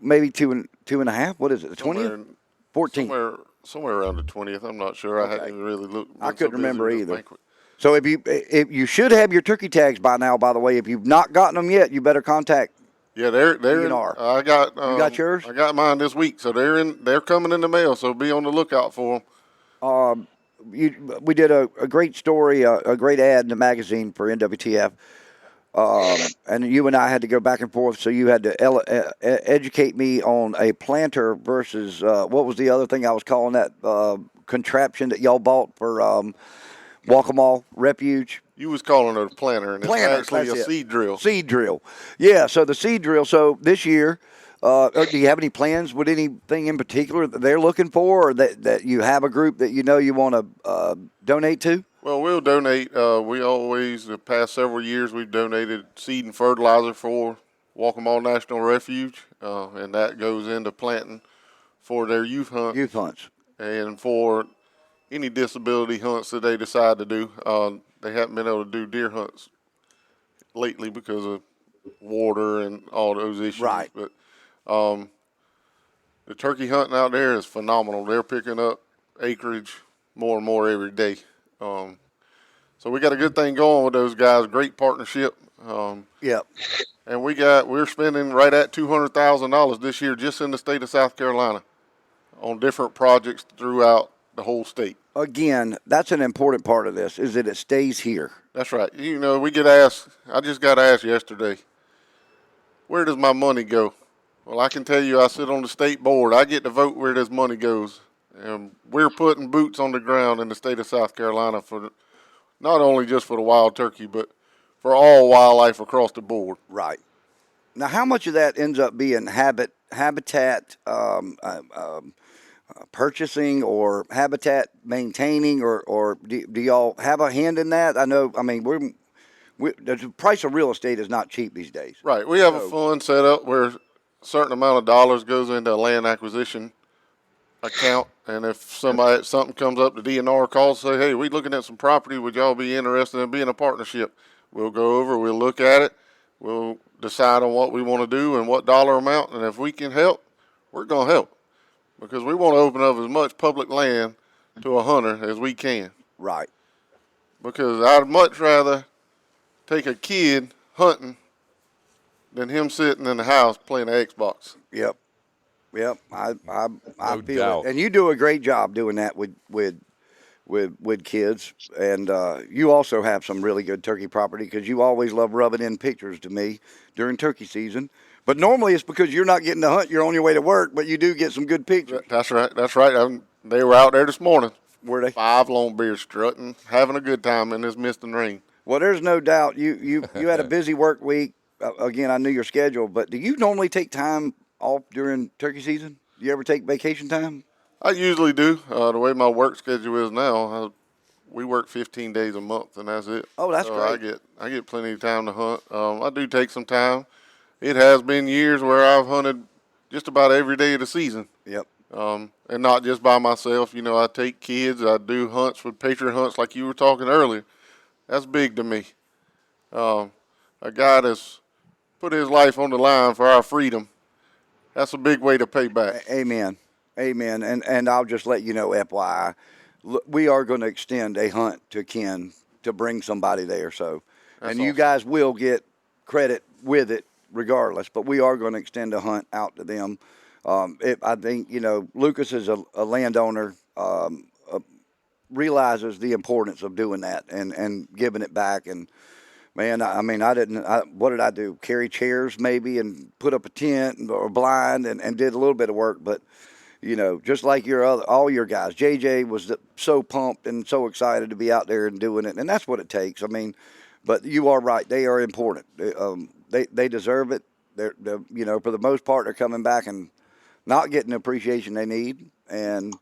Speaker 3: Maybe two and a half. What is it, the 20th? 14th.
Speaker 6: Somewhere around the 20th. I'm not sure.
Speaker 3: Okay.
Speaker 6: I hadn't really looked.
Speaker 3: I couldn't remember either. So if you should have your turkey tags by now, by the way. If you've not gotten them yet, you better contact.
Speaker 6: Yeah, they're
Speaker 3: DNR.
Speaker 6: I got.
Speaker 3: You got yours?
Speaker 6: I got mine this week, so they're coming in the mail. So be on the lookout for them.
Speaker 3: We did a great story, a great ad in the magazine for NWTF. And you and I had to go back and forth, so you had to educate me on a planter versus what was the other thing I was calling that contraption that y'all bought for Walk-em-all Refuge?
Speaker 6: You was calling it a planter, and
Speaker 3: Planter,
Speaker 6: it's actually a
Speaker 3: that's it.
Speaker 6: seed drill.
Speaker 3: Seed drill. Yeah, so the seed drill. So this year, do you have any plans with anything in particular that they're looking for, or that you have a group that you know you want to donate to?
Speaker 6: Well, we'll donate. We always, the past several years, we've donated seed and fertilizer for Walk-em-all National Refuge, and that goes into planting for their youth hunts.
Speaker 3: Youth hunts.
Speaker 6: And for any disability hunts that they decide to do. They haven't been able to do deer hunts lately because of water and all those issues.
Speaker 3: Right.
Speaker 6: But the turkey hunting out there is phenomenal. They're picking up acreage more and more every day. So we got a good thing going with those guys. Great partnership.
Speaker 3: Yep.
Speaker 6: And we're spending right at $200,000 this year just in the state of South Carolina on different projects throughout the whole state.
Speaker 3: Again, that's an important part of this, is that it stays here.
Speaker 6: That's right. You know, we get asked, I just got asked yesterday, where does my money go? Well, I can tell you I sit on the state board. I get to vote where this money goes. And we're putting boots on the ground in the state of South Carolina for not only just for the wild turkey, but for all wildlife across the board.
Speaker 3: Right. Now, how much of that ends up being habitat purchasing or habitat maintaining, or do y'all have a hand in that? I know, I mean, the price of real estate is not cheap these days.
Speaker 6: Right. We have a fund set up where a certain amount of dollars goes into a land acquisition account, and if something comes up, the DNR calls, say, hey, we're looking at some property, would y'all be interested in being a partnership? We'll go over, we'll look at it, we'll decide on what we want to do and what dollar amount, and if we can help, we're going to help, because we want to open up as much public land to a hunter as we can.
Speaker 3: Right.
Speaker 6: Because I'd much rather take a kid hunting than him sitting in the house playing the Xbox.
Speaker 3: Yep. I
Speaker 2: No
Speaker 3: feel
Speaker 2: doubt.
Speaker 3: it, and you do a great job doing that with kids. And you also have some really good turkey property, because you always love rubbing in pictures to me during turkey season. But normally it's because you're not getting to hunt; you're on your way to work. But you do get some good pictures.
Speaker 6: That's right. They were out there this morning.
Speaker 3: Were they?
Speaker 6: 5 lone bears strutting, having a good time in this mist and rain.
Speaker 3: Well, there's no doubt you had a busy work week. Again, I knew your schedule, but do you normally take time off during turkey season? Do you ever take vacation time?
Speaker 6: I usually do. The way my work schedule is now, we work 15 days a month, and that's it.
Speaker 3: Oh, that's great.
Speaker 6: I get plenty of time to hunt. I do take some time. It has been years where I've hunted just about every day of the season.
Speaker 3: Yep.
Speaker 6: And not just by myself. You know, I take kids. I do hunts with patriot hunts like you were talking earlier. That's big to me. A guy that's put his life on the line for our freedom, that's a big way to pay back.
Speaker 3: Amen. And I'll just let you know, FYI, we are going to extend a hunt to Ken to bring somebody there. So,
Speaker 6: That's
Speaker 3: and you
Speaker 6: awesome.
Speaker 3: guys will get credit with it regardless, but we are going to extend a hunt out to them. I think, Lucas is a landowner, realizes the importance of doing that and giving it back. And man, what did I do? Carry chairs maybe and put up a tent or a blind and did a little bit of work. But, just like all your guys, JJ was so pumped and so excited to be out there and doing it. And that's what it takes. But you are right. They are important. They deserve it. They're, for the most part, they're coming back and not getting the appreciation they need. And,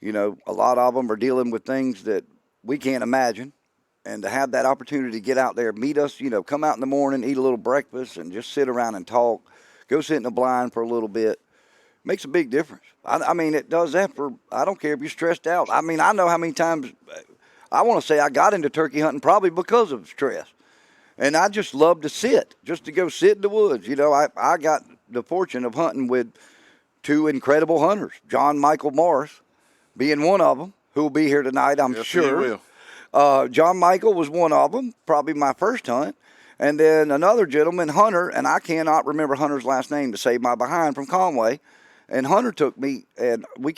Speaker 3: a lot of them are dealing with things that we can't imagine. And to have that opportunity to get out there, meet us, come out in the morning, eat a little breakfast, and just sit around and talk, go sit in the blind for a little bit, makes a big difference. It does that I don't care if you're stressed out. I know how many times, I want to say I got into turkey hunting probably because of stress. And I just love to just to go sit in the woods. I got the fortune of hunting with 2 incredible hunters, John Michael Morris being one of them, who will be here tonight, I'm sure.
Speaker 6: He will.
Speaker 3: John Michael was one of them, probably my first hunt. And then another gentleman, Hunter, and I cannot remember Hunter's last name to save my behind, from Conway. And Hunter took me, and we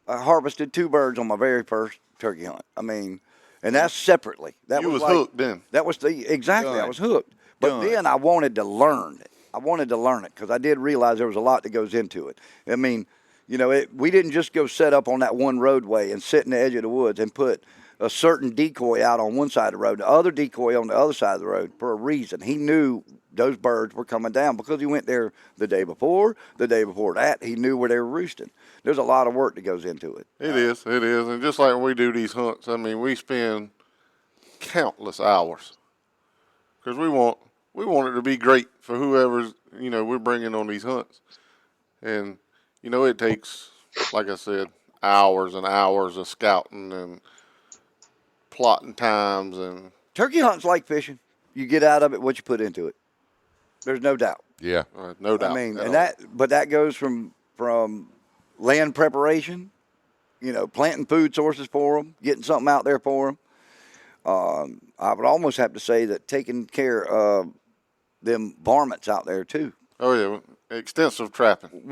Speaker 3: harvested 2 birds on my very first turkey hunt. And that's separately. That
Speaker 6: You was
Speaker 3: like,
Speaker 6: hooked then.
Speaker 3: That was exactly. I was hooked. But then I wanted to learn it. I wanted to learn it because I did realize there was a lot that goes into it. I mean, we didn't just go set up on that one roadway and sit in the edge of the woods and put a certain decoy out on one side of the road, the other decoy on the other side of the road for a reason. He knew those birds were coming down because he went there the day before that. He knew where they were roosting. There's a lot of work that goes into it.
Speaker 6: It is. And just like when we do these hunts, I mean, we spend countless hours because we want it to be great for whoever's, we're bringing on these hunts. And, it takes, like I said, hours and hours of scouting and plotting times. And
Speaker 3: turkey hunting's like fishing. You get out of it what you put into it. There's no doubt.
Speaker 2: Yeah.
Speaker 6: No doubt.
Speaker 3: I mean, but that goes from land preparation, planting food sources for them, getting something out there for them. I would almost have to say that taking care of them varmints out there too.
Speaker 6: Oh yeah, extensive trapping.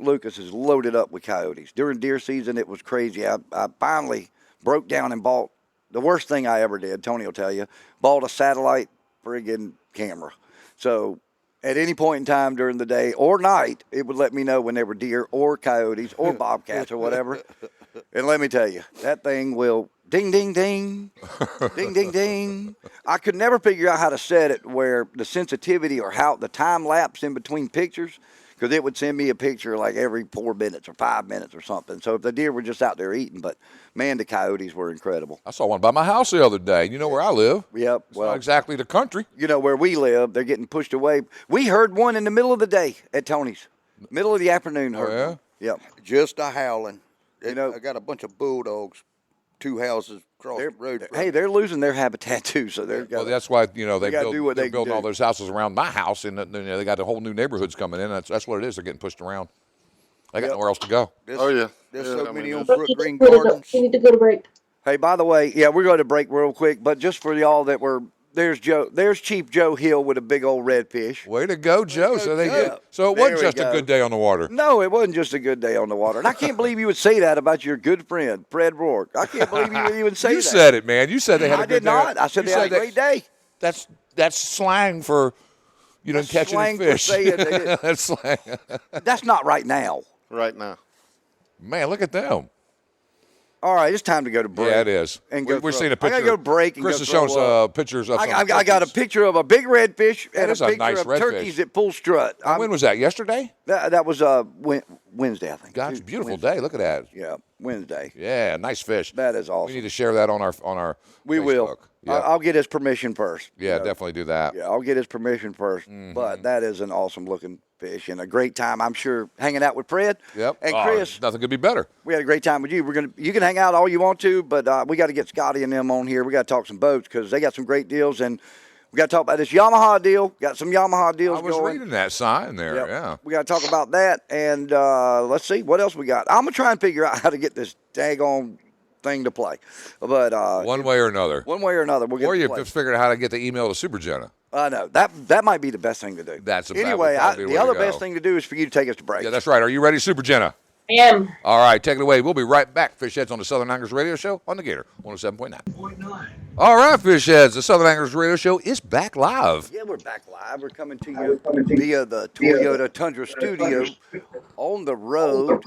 Speaker 3: Lucas is loaded up with coyotes. During deer season, it was crazy. I finally broke down and bought the worst thing I ever did. Tony will tell you, bought a satellite friggin' camera. So at any point in time during the day or night, it would let me know when there were deer or coyotes or bobcats or whatever. And let me tell you, that thing will ding, ding, ding, ding, ding, ding. I could never figure out how to set it where the sensitivity or how the time lapse in between pictures, because it would send me a picture like every 4 minutes or 5 minutes or something. So if the deer were just out there eating, but man, the coyotes were incredible.
Speaker 2: I saw one by my house the other day. You know where I live?
Speaker 3: Yep.
Speaker 2: It's not exactly the country.
Speaker 3: Where we live, they're getting pushed away. We heard one in the middle of the day at Tony's. Middle of the afternoon.
Speaker 2: Oh, yeah?
Speaker 3: One. Yep.
Speaker 4: Just a howling. I got a bunch of bulldogs, 2 houses across the road.
Speaker 3: Hey, they're losing their habitat too, so they're.
Speaker 2: Well, that's why they're building all those houses around my house, and they got a whole new neighborhoods coming in. That's what it is. They're getting pushed around. They got nowhere else to go.
Speaker 6: Yeah.
Speaker 4: There's so many on
Speaker 5: Brook
Speaker 4: Green Gardens.
Speaker 5: We need to go to break.
Speaker 3: Hey, by the way, we're going to break real quick, but just for y'all that were. There's Chief Joe Hill with a big old redfish.
Speaker 2: Way to go, Joe. So it wasn't just a good day on the water.
Speaker 3: No, it wasn't just a good day on the water. And I can't believe you would say that about your good friend, Fred Rourke. I can't believe you would even say that.
Speaker 2: You said it, man. You said they had a good day.
Speaker 3: I did not. I said they had a great day.
Speaker 2: That's slang for, catching a fish.
Speaker 3: For saying
Speaker 2: That's slang.
Speaker 3: That's not right now.
Speaker 6: Right now.
Speaker 2: Man, look at them.
Speaker 3: All right, it's time to go to break.
Speaker 2: Yeah, it is.
Speaker 3: And
Speaker 2: we're seeing a picture.
Speaker 3: I got to go break. And
Speaker 2: Chris is showing us pictures of
Speaker 3: I got a picture of a big redfish and a picture
Speaker 2: nice
Speaker 3: of turkeys at full strut.
Speaker 2: When was that? Yesterday?
Speaker 3: That was Wednesday, I think.
Speaker 2: God, it's a beautiful day. Look at that.
Speaker 3: Yeah, Wednesday.
Speaker 2: Yeah, nice fish.
Speaker 3: That is awesome.
Speaker 2: We need to share that on our
Speaker 3: We
Speaker 2: Facebook.
Speaker 3: will.
Speaker 2: Yeah.
Speaker 3: I'll get his permission first.
Speaker 2: Yeah, definitely do that.
Speaker 3: Yeah, I'll get his permission first.
Speaker 2: Mm-hmm.
Speaker 3: But that is an awesome looking fish and a great time, I'm sure, hanging out with Fred.
Speaker 2: Yep.
Speaker 3: And Chris.
Speaker 2: Nothing could be better.
Speaker 3: We had a great time with you. You can hang out all you want to, but we got to get Scotty and them on here. We got to talk some boats because they got some great deals, and we got to talk about this Yamaha deal. Got some Yamaha deals going.
Speaker 2: I was reading that sign there.
Speaker 3: Yep.
Speaker 2: Yeah.
Speaker 3: We got to talk about that, and let's see what else we got. I'm gonna try and figure out how to get this daggone thing to play, but
Speaker 2: one way or another.
Speaker 3: One way or another, we'll get.
Speaker 2: Or you figured out how to get the email to Super Jenna.
Speaker 3: I know that might be the best thing to do.
Speaker 2: Anyway,
Speaker 3: the other best thing to do is for you to take us to break.
Speaker 2: Yeah, that's right. Are you ready, Super Jenna?
Speaker 5: I am.
Speaker 2: All right, take it away. We'll be right back. Fish Heads on the Southern Anglers Radio Show on the Gator 107.9. All right, Fish Heads, the Southern Anglers Radio Show is back live.
Speaker 3: Yeah, we're back live. We're coming to you via the Toyota Tundra Studio on the road.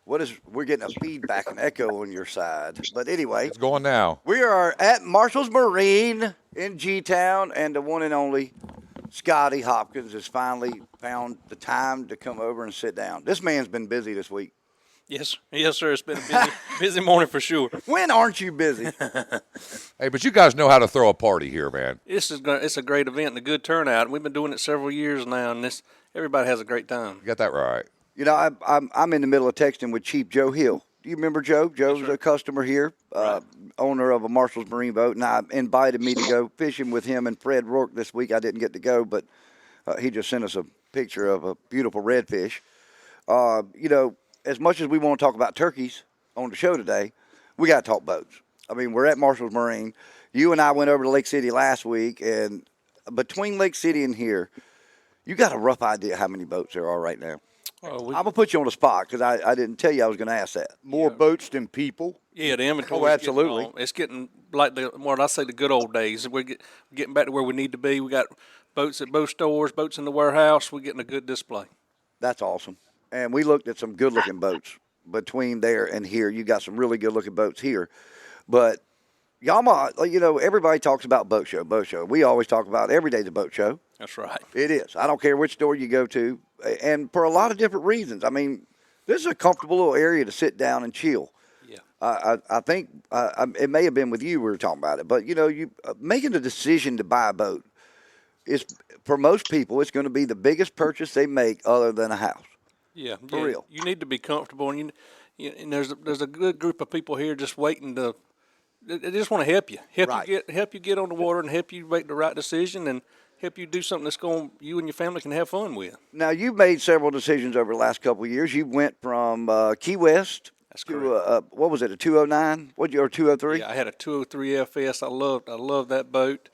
Speaker 3: We're getting a feedback and echo on your side. But anyway.
Speaker 2: It's going now.
Speaker 3: We are at Marshall's Marine in G-Town, and the one and only Scotty Hopkins has finally found the time to come over and sit down. This man's been busy this week.
Speaker 7: Yes, sir. It's been a busy morning for sure.
Speaker 3: When aren't you busy?
Speaker 2: Hey, but you guys know how to throw a party here, man.
Speaker 7: It's a great event and a good turnout. We've been doing it several years now, and everybody has a great time.
Speaker 2: You got that right.
Speaker 3: I'm in the middle of texting with Chief Joe Hill. Do you remember Joe? Joe's a customer here, owner of a Marshall's Marine boat, and I invited me to go fishing with him and Fred Rourke this week. I didn't get to go, but he just sent us a picture of a beautiful redfish. As much as we want to talk about turkeys on the show today, we got to talk boats. I mean, we're at Marshall's Marine. You and I went over to Lake City last week, and between Lake City and here, you got a rough idea how many boats there are right now. I'm going to put you on the spot because I didn't tell you I was going to ask that.
Speaker 4: More boats than people.
Speaker 7: Yeah, the inventory.
Speaker 3: Oh, absolutely.
Speaker 7: It's getting like what I say the good old days. We're getting back to where we need to be. We got boats at both stores, boats in the warehouse. We're getting a good display.
Speaker 3: That's awesome. And we looked at some good-looking boats between there and here. You got some really good-looking boats here. But Yamaha, everybody talks about boat show. We always talk about every day's a boat show.
Speaker 7: That's right.
Speaker 3: It is. I don't care which store you go to, and for a lot of different reasons. I mean, this is a comfortable little area to sit down and chill.
Speaker 7: Yeah.
Speaker 3: I think it may have been with you we were talking about it, but you making the decision to buy a boat is, for most people, it's going to be the biggest purchase they make other than a house.
Speaker 7: Yeah,
Speaker 3: for real.
Speaker 7: You need to be comfortable, and and there's a good group of people here just waiting to. They just want to help you, help you get on the water, and help you make the right decision, and help you do something that's you and your family can have fun with.
Speaker 3: Now, you've made several decisions over the last couple of years. You went from Key West to what was it, a 209? Or 203?
Speaker 7: Yeah, I had a 203 FS. I loved that boat.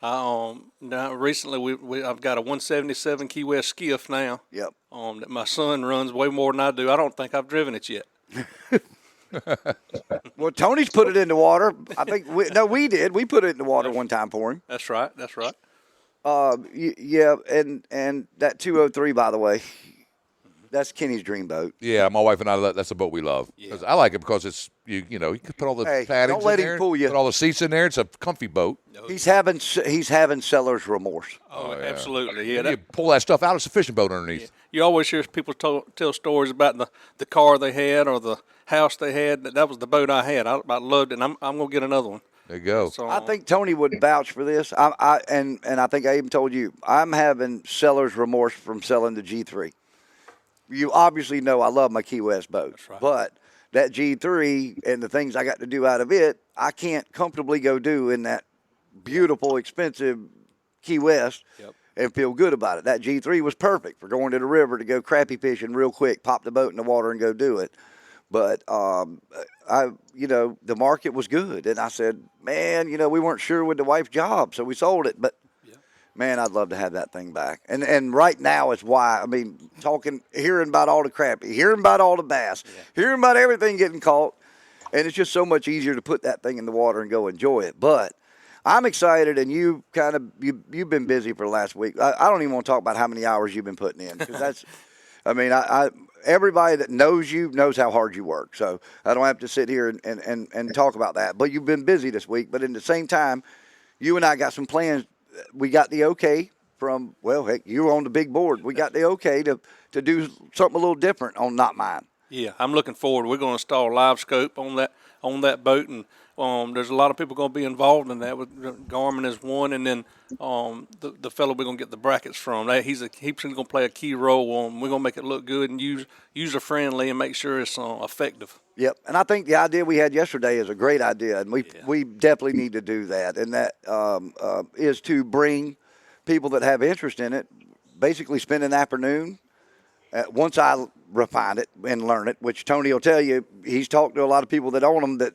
Speaker 7: Now recently I've got a 177 Key West skiff now.
Speaker 3: Yep.
Speaker 7: That my son runs way more than I do. I don't think I've driven it yet.
Speaker 3: Well, Tony's put it in the water. I think we did. We put it in the water one time for him.
Speaker 7: That's right.
Speaker 3: Yeah, and that 203, by the way, that's Kenny's dream boat.
Speaker 2: Yeah, my wife and I, that's a boat we love. Yeah. I like it because it's you can put all the paddings
Speaker 3: don't let
Speaker 2: in there,
Speaker 3: him fool you.
Speaker 2: Put all the seats in there. It's a comfy boat.
Speaker 3: He's having seller's remorse.
Speaker 7: Oh, yeah. Absolutely. Yeah,
Speaker 2: you pull that stuff out, it's a fishing boat underneath.
Speaker 7: Yeah. You always hear people tell stories about the car they had or the house they had. That was the boat I had. I loved it, and I'm going to get another one.
Speaker 2: There you go.
Speaker 7: So,
Speaker 3: I think Tony would vouch for this. I think I even told you, I'm having seller's remorse from selling the G3. You obviously know I love my Key West boat.
Speaker 7: That's right.
Speaker 3: But that G3 and the things I got to do out of it, I can't comfortably go do in that beautiful, expensive Key West and feel good about it. That G3 was perfect for going to the river to go crappie fishing real quick, pop the boat in the water and go do it. But, the market was good. And I said, man, we weren't sure with the wife's job, so we sold it. But, man, I'd love to have that thing back. And right now is why, hearing about all the crappie, hearing about all the bass, hearing about everything getting caught. And it's just so much easier to put that thing in the water and go enjoy it. But I'm excited, and you've been busy for the last week. I don't even want to talk about how many hours you've been putting in, because that's, everybody that knows you knows how hard you work. So I don't have to sit here and talk about that. But you've been busy this week. But in the same time, you and I got some plans. We got the okay from, you were on the big board. We got the okay to do something a little different on Not Mine. Yeah,
Speaker 7: I'm looking forward. We're going to install live scope on that boat, and there's a lot of people going to be involved in that. Garmin is one, and then the fellow we're going to get the brackets from. He's going to play a key role on. We're going to make it look good and user friendly and make sure it's effective.
Speaker 3: Yep, and I think the idea we had yesterday is a great idea, and we definitely need to do that. And that is to bring people that have interest in it, basically spend an afternoon. Once I refine it and learn it, which Tony will tell you, he's talked to a lot of people that own them that,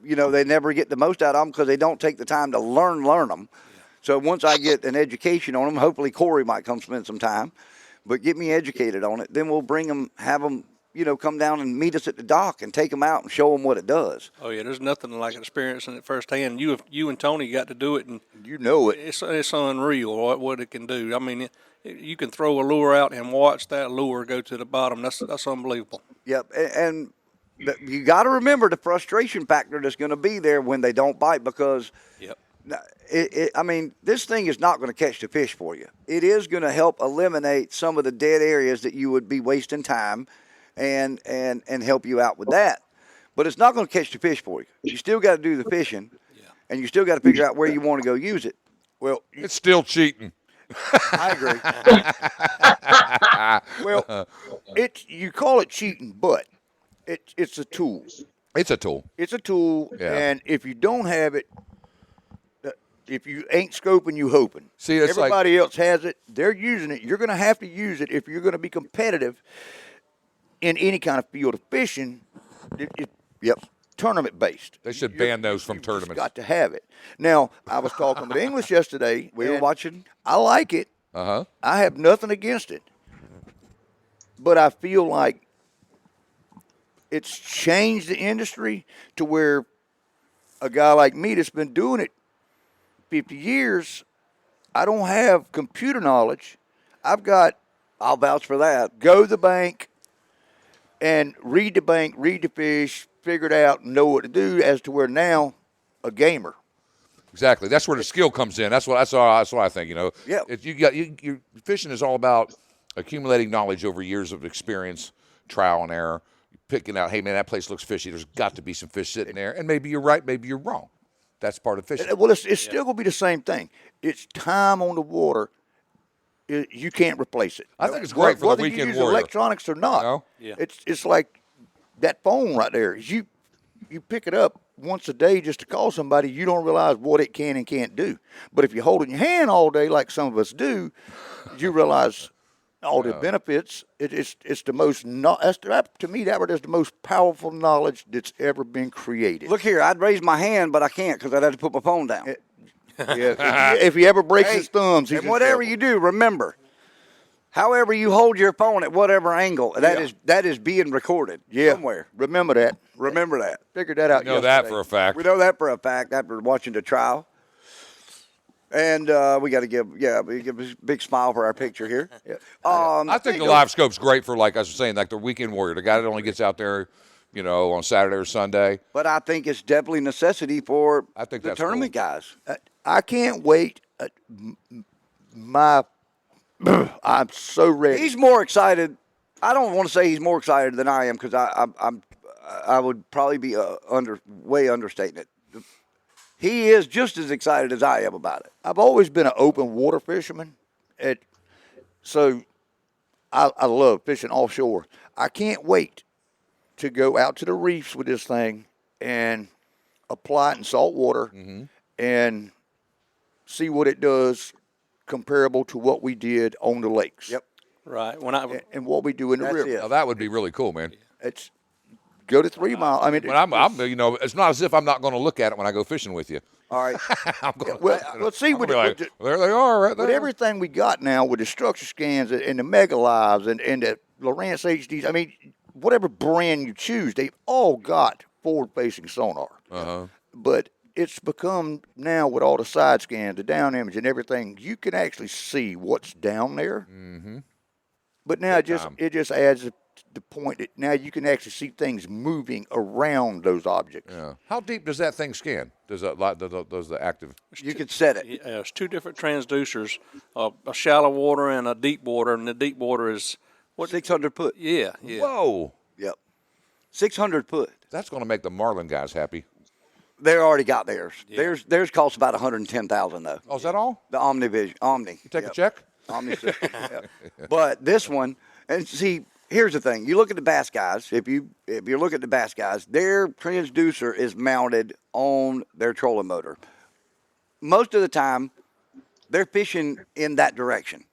Speaker 3: they never get the most out of them because they don't take the time to learn them. Yeah. So once I get an education on them, hopefully Corey might come spend some time, but get me educated on it. Then we'll bring them, have them, come down and meet us at the dock and take them out and show them what it does.
Speaker 7: Oh yeah, there's nothing like experiencing it firsthand. You and Tony got to do it, and It's unreal what it can do. You can throw a lure out and watch that lure go to the bottom. That's unbelievable.
Speaker 3: Yep, and you got to remember the frustration factor that's going to be there when they don't bite, because this thing is not going to catch the fish for you. It is going to help eliminate some of the dead areas that you would be wasting time and help you out with that. But it's not going to catch the fish for you. You still got to do the fishing, and you still got to figure out where you want to go use it.
Speaker 2: Well, it's still cheating.
Speaker 3: I agree.
Speaker 4: Well, you call it cheating, but it's a tool.
Speaker 2: It's a tool.
Speaker 4: It's a tool, and if you don't have it, if you ain't scoping, you hoping.
Speaker 2: See, it's
Speaker 4: everybody else has it. They're using it. You're going to have to use it if you're going to be competitive in any kind of field of fishing. Tournament based.
Speaker 2: They should ban those from tournaments.
Speaker 4: Got to have it. Now, I was talking with English yesterday.
Speaker 3: We were watching.
Speaker 4: I like it.
Speaker 2: I
Speaker 4: have nothing against it. but I feel like it's changed the industry to where a guy like me that's been doing it 50 years, I don't have computer knowledge. I've got,
Speaker 3: I'll vouch for that.
Speaker 4: go to the bank and read the bank, read the fish, figure it out, and know what to do, as to where now a gamer.
Speaker 2: Exactly. That's where the skill comes in. That's what I think. You know.
Speaker 3: Yeah.
Speaker 2: Your fishing is all about accumulating knowledge over years of experience, trial and error, picking out. Hey man, that place looks fishy. There's got to be some fish sitting there, and maybe you're right, maybe you're wrong. That's part of fishing.
Speaker 4: Well, it's still going to be the same thing. It's time on the water. You can't replace it.
Speaker 2: I think it's great for the weekend
Speaker 4: warrior. Whether you use
Speaker 2: warrior.
Speaker 4: electronics or not,
Speaker 2: You know?
Speaker 7: Yeah.
Speaker 4: it's like that phone right there. You pick it up once a day just to call somebody, you don't realize what it can and can't do. But if you hold it in your hand all day, like some of us do, you realize all the benefits. It's the most to me that is the most powerful knowledge that's ever been created.
Speaker 3: Look here, I'd raise my hand, but I can't because I'd have to put my phone down.
Speaker 4: Yeah, if he ever breaks his thumbs, he's
Speaker 3: and whatever you do, remember, however you hold your phone at whatever angle, that is being recorded somewhere.
Speaker 4: Remember that.
Speaker 3: Remember that.
Speaker 4: Figured that out.
Speaker 2: You know that for a fact.
Speaker 3: We know that for a fact after watching the trial. And we got to give a big smile for our picture here.
Speaker 4: Yeah.
Speaker 2: I think the live scope's great for, like I was saying, like the weekend warrior, the guy that only gets out there, you know, on Saturday or Sunday.
Speaker 3: But I think it's definitely a necessity for the
Speaker 2: that's
Speaker 3: tournament guys.
Speaker 4: I can't wait. I'm so ready.
Speaker 3: He's more excited. I don't want to say he's more excited than I am because I would probably be way understating it. He is just as excited as I am about it.
Speaker 4: I've always been an open water fisherman, so I love fishing offshore. I can't wait to go out to the reefs with this thing and apply it in salt water and see what it does comparable to what we did on the lakes.
Speaker 3: Yep.
Speaker 7: Right.
Speaker 4: And what we do in the
Speaker 3: That's
Speaker 4: river.
Speaker 3: it.
Speaker 2: Now, that would be really cool, man.
Speaker 4: It's go to 3 Mile. I mean,
Speaker 2: But I'm, you know, it's not as if I'm not going to look at it when I go fishing with you.
Speaker 3: All right.
Speaker 2: I'm going
Speaker 4: well, see, with
Speaker 2: there they are, right there.
Speaker 4: with everything we got now, with the structure scans and the Mega Lives and the Lowrance HDs, I mean, whatever brand you choose, they've all got forward-facing sonar. But it's become now with all the side scans, the down image, and everything, you can actually see what's down there. But now it just adds the point that now you can actually see things moving around those objects.
Speaker 2: Yeah. How deep does that thing scan? Does the active?
Speaker 3: You could set it.
Speaker 7: Yeah, it's two different transducers, a shallow water and a deep water, and the deep water is
Speaker 3: 600 foot.
Speaker 7: Yeah.
Speaker 2: Whoa,
Speaker 3: Yep. 600 foot.
Speaker 2: that's going to make the Marlin guys happy.
Speaker 3: They already got theirs. Theirs costs about $110,000 though.
Speaker 2: Oh, is that all?
Speaker 3: The Omni.
Speaker 2: You take a check?
Speaker 3: Omni system. Yep. But this one, and see, here's the thing. You look at the bass guys. If you look at the bass guys, their transducer is mounted on their trolling motor. Most of the time, they're fishing in that direction.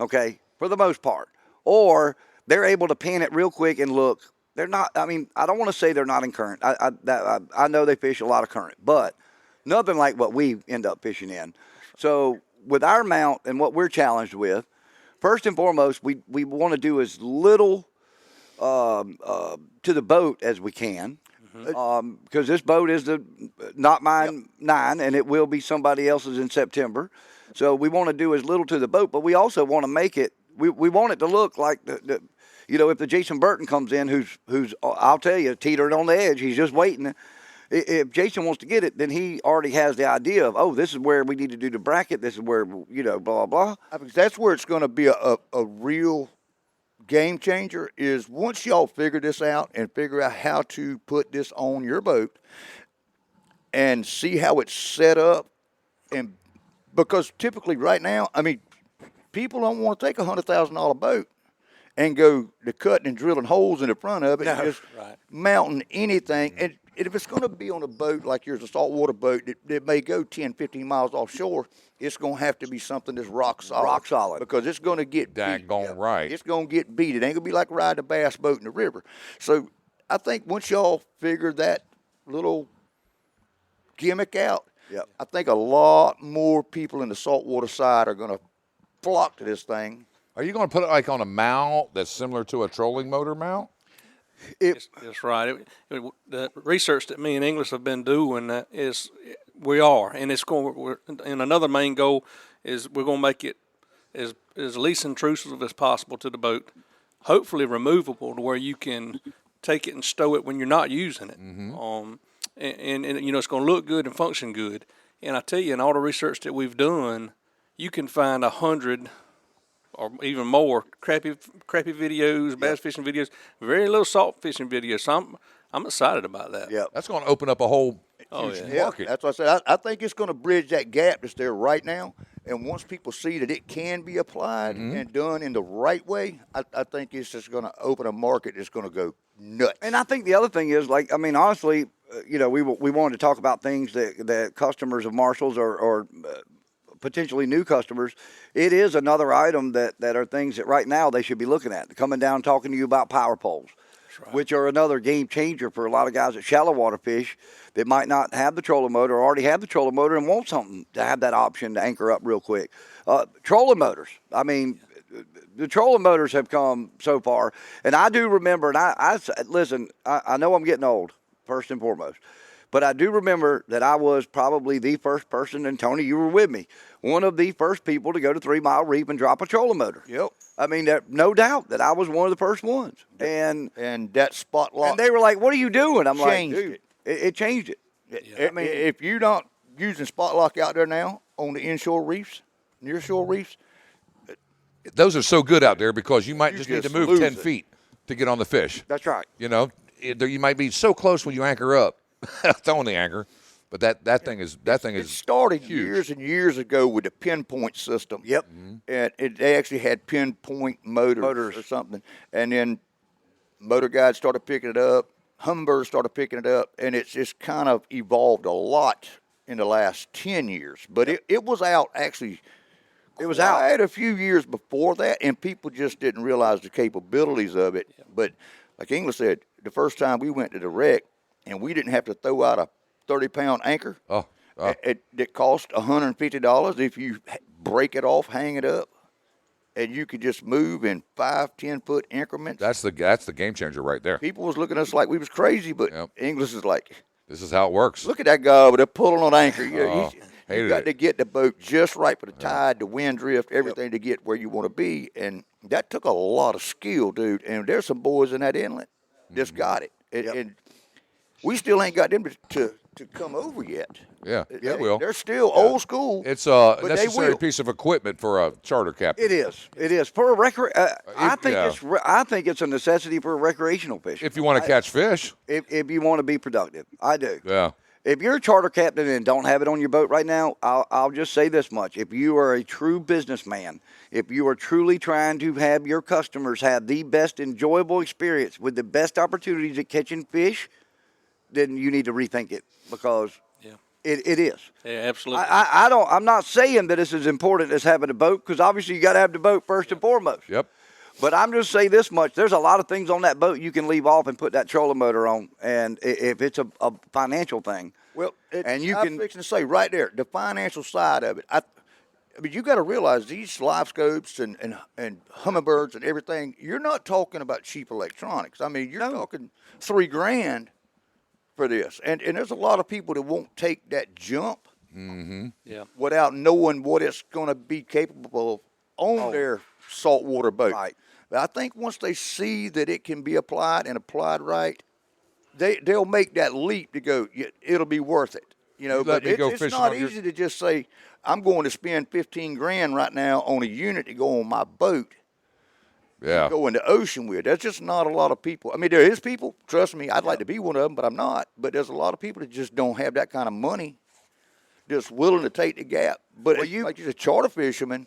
Speaker 3: Okay, for the most part, or they're able to pan it real quick and look. They're not. I mean, I don't want to say they're not in current. I know they fish a lot of current, but nothing like what we end up fishing in. So with our mount and what we're challenged with, first and foremost, we want to do as little to the boat as we can, because this boat is not mine 9, and it will be somebody else's in September. So we want to do as little to the boat, but we also want to make it. We want it to look like if the Jason Burton comes in, who's I'll tell you, teetering on the edge, he's just waiting. If Jason wants to get it, then he already has the idea of, this is where we need to do the bracket. This is where, blah, blah.
Speaker 4: I think that's where it's going to be a real game changer is once y'all figure this out and figure out how to put this on your boat and see how it's set up. And because typically right now, I mean, people don't want to take a $100,000 boat and go to cutting and drilling holes in the front of it and just mounting anything. And if it's going to be on a boat like yours, a saltwater boat that may go 10, 15 miles offshore, it's going to have to be something that's rock solid.
Speaker 3: Rock solid.
Speaker 4: Because it's going to get beat.
Speaker 2: Daggone right.
Speaker 4: It's going to get beat. It ain't going to be like riding a bass boat in the river. So I think once y'all figure that little gimmick out, I think a lot more people in the saltwater side are going to flock to this thing
Speaker 2: Are you going to put it like on a mount that's similar to a trolling motor mount?
Speaker 7: That's right. The research that me and English have been doing is we are, and it's going. And another main goal is we're going to make it as least intrusive as possible to the boat. Hopefully removable to where you can take it and stow it when you're not using it. And you know it's going to look good and function good. And I tell you, in all the research that we've done, you can find 100 or even more crappy videos, bass fishing videos, very little salt fishing videos. So I'm excited about that.
Speaker 3: Yeah,
Speaker 2: That's going to open up a whole huge market.
Speaker 4: That's what I said. I think it's going to bridge that gap that's there right now. And once people see that it can be applied and done in the right way, I think it's just going to open a market that's going to go nuts.
Speaker 3: and I think the other thing is, like, I mean, honestly, you know, we wanted to talk about things that customers of Marshall's or potentially new customers. It is another item that are things that right now they should be looking at. Coming down talking to you about power poles, which are another game changer for a lot of guys that shallow water fish that might not have the trolling motor or already have the trolling motor and want something to have that option to anchor up real quick. Trolling motors. I mean, the trolling motors have come so far. And I do remember, and I listen, I know I'm getting old, first and foremost. But I do remember that I was probably the first person, and Tony, you were with me, one of the first people to go to 3 Mile Reef and drop a trolling motor.
Speaker 4: Yep.
Speaker 3: I mean, no doubt that I was one of the first ones. And
Speaker 4: that spot lock.
Speaker 3: And they were like, "What are you doing?" I'm like,
Speaker 4: Changed
Speaker 3: "Dude, it changed it."
Speaker 4: I mean, if you're not using spot lock out there now on the inshore reefs, near shore reefs,
Speaker 2: Those are so good out there because you might just need to move
Speaker 4: lose
Speaker 2: 10
Speaker 4: it.
Speaker 2: feet to get on the fish.
Speaker 3: That's right.
Speaker 2: You know, you might be so close when you anchor up, throwing the anchor, but that thing is
Speaker 4: it started
Speaker 2: huge.
Speaker 4: years and years ago with the pinpoint system.
Speaker 3: Yep.
Speaker 4: And they actually had pinpoint motors or something. And then motor guides started picking it up. Hummingbirds started picking it up. And it's just kind of evolved a lot in the last 10 years. But it was out actually. It was out a few years before that, and people just didn't realize the capabilities of it. But like English said, the first time we went to the wreck, and we didn't have to throw out a 30-pound anchor. It cost $150 if you break it off, hang it up, and you could just move in 5-10-foot increments.
Speaker 2: That's the game changer right there.
Speaker 4: People was looking at us like we was crazy, but English is like,
Speaker 2: this is how it works.
Speaker 4: look at that guy over there pulling on anchor. You got
Speaker 2: it.
Speaker 4: to get the boat just right for the tide, the wind drift, everything to get where you want to be. And that took a lot of skill, dude. And there's some boys in that inlet just got it. And we still ain't got them to come over yet.
Speaker 2: Yeah, it will.
Speaker 4: They're still old school.
Speaker 2: It's a
Speaker 4: but
Speaker 2: necessary piece of equipment for a charter captain.
Speaker 3: It is. It is for a I think it's a necessity for a recreational fishing.
Speaker 2: If you want to catch fish.
Speaker 3: If you want to be productive, I do.
Speaker 2: Yeah.
Speaker 3: If you're a charter captain and don't have it on your boat right now, I'll just say this much. If you are a true businessman, if you are truly trying to have your customers have the best enjoyable experience with the best opportunities at catching fish, then you need to rethink it because it is.
Speaker 7: Yeah, absolutely.
Speaker 3: I'm not saying that it's as important as having a boat because obviously you got to have the boat first and foremost.
Speaker 2: Yep.
Speaker 3: But I'm just saying this much. There's a lot of things on that boat you can leave off and put that trolling motor on. And if it's a financial thing.
Speaker 4: Well,
Speaker 3: and you
Speaker 4: I'm fixing to say right there, the financial side of it. I mean, you got to realize these live scopes and hummingbirds and everything, you're not talking about cheap electronics. I mean, you're talking $3,000 for this. And there's a lot of people that won't take that jump without knowing what it's going to be capable of on their saltwater boat.
Speaker 3: Right.
Speaker 4: But I think once they see that it can be applied and applied right, they'll make that leap to go, it'll be worth it. You know, but it's not easy to just say, I'm going to spend $15,000 right now on a unit to go on my boat.
Speaker 2: Yeah.
Speaker 4: Go in the ocean with. That's just not a lot of people. I mean, there is people, trust me, I'd like to be one of them, but I'm not. But there's a lot of people that just don't have that kind of money, just willing to take the gap. But like you're a charter fisherman,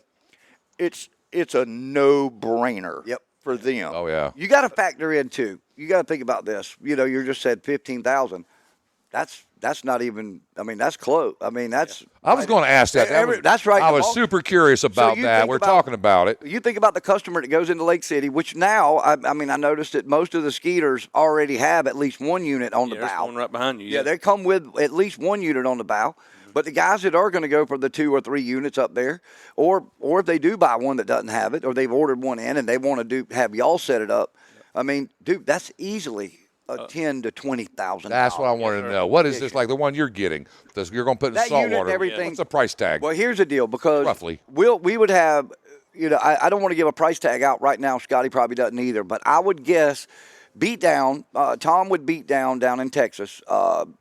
Speaker 4: it's a no-brainer for them.
Speaker 2: Oh, yeah.
Speaker 3: You got to factor in, too. You got to think about this. You know, you just said 15,000. That's not even, I mean, that's close. I mean, that's.
Speaker 2: I was going to ask that.
Speaker 3: That's right.
Speaker 2: I was super curious about that. We're talking about it.
Speaker 3: You think about the customer that goes into Lake City, which now, I mean, I noticed that most of the skeeters already have at least one unit on the bow.
Speaker 7: There's one right behind you.
Speaker 3: Yeah, they come with at least one unit on the bow. But the guys that are going to go for the 2 or 3 units up there, or if they do buy one that doesn't have it, or they've ordered one in and they want to have y'all set it up, I mean, dude, that's easily a $10,000 to $20,000.
Speaker 2: That's what I wanted to know. What is this like the one you're getting? You're going to put in
Speaker 3: That
Speaker 2: salt
Speaker 3: unit and
Speaker 2: water.
Speaker 3: everything.
Speaker 2: What's the price tag?
Speaker 3: Well, here's the deal, because
Speaker 2: Roughly.
Speaker 3: we would have, I don't want to give a price tag out right now. Scotty probably doesn't either, but I would guess Beat Down, Tom would Beat Down in Texas,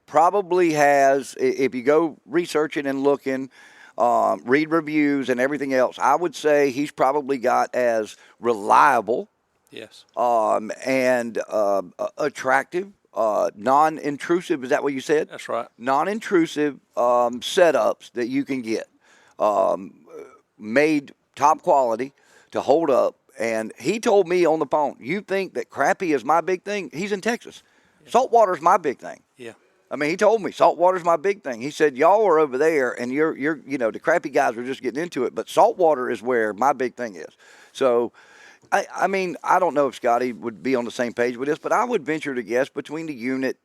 Speaker 3: probably has, if you go researching and looking, read reviews and everything else, I would say he's probably got as reliable,
Speaker 7: Yes.
Speaker 3: and attractive, non-intrusive. Is that what you said?
Speaker 7: That's right.
Speaker 3: Non-intrusive setups that you can get, made top quality to hold up. And he told me on the phone, you think that crappie is my big thing? He's in Texas. Yeah. Saltwater's my big thing.
Speaker 7: Yeah.
Speaker 3: I mean, he told me saltwater's my big thing. He said, y'all are over there, and you're the crappie guys are just getting into it, but saltwater is where my big thing is. So, I mean, I don't know if Scotty would be on the same page with this, but I would venture to guess between the unit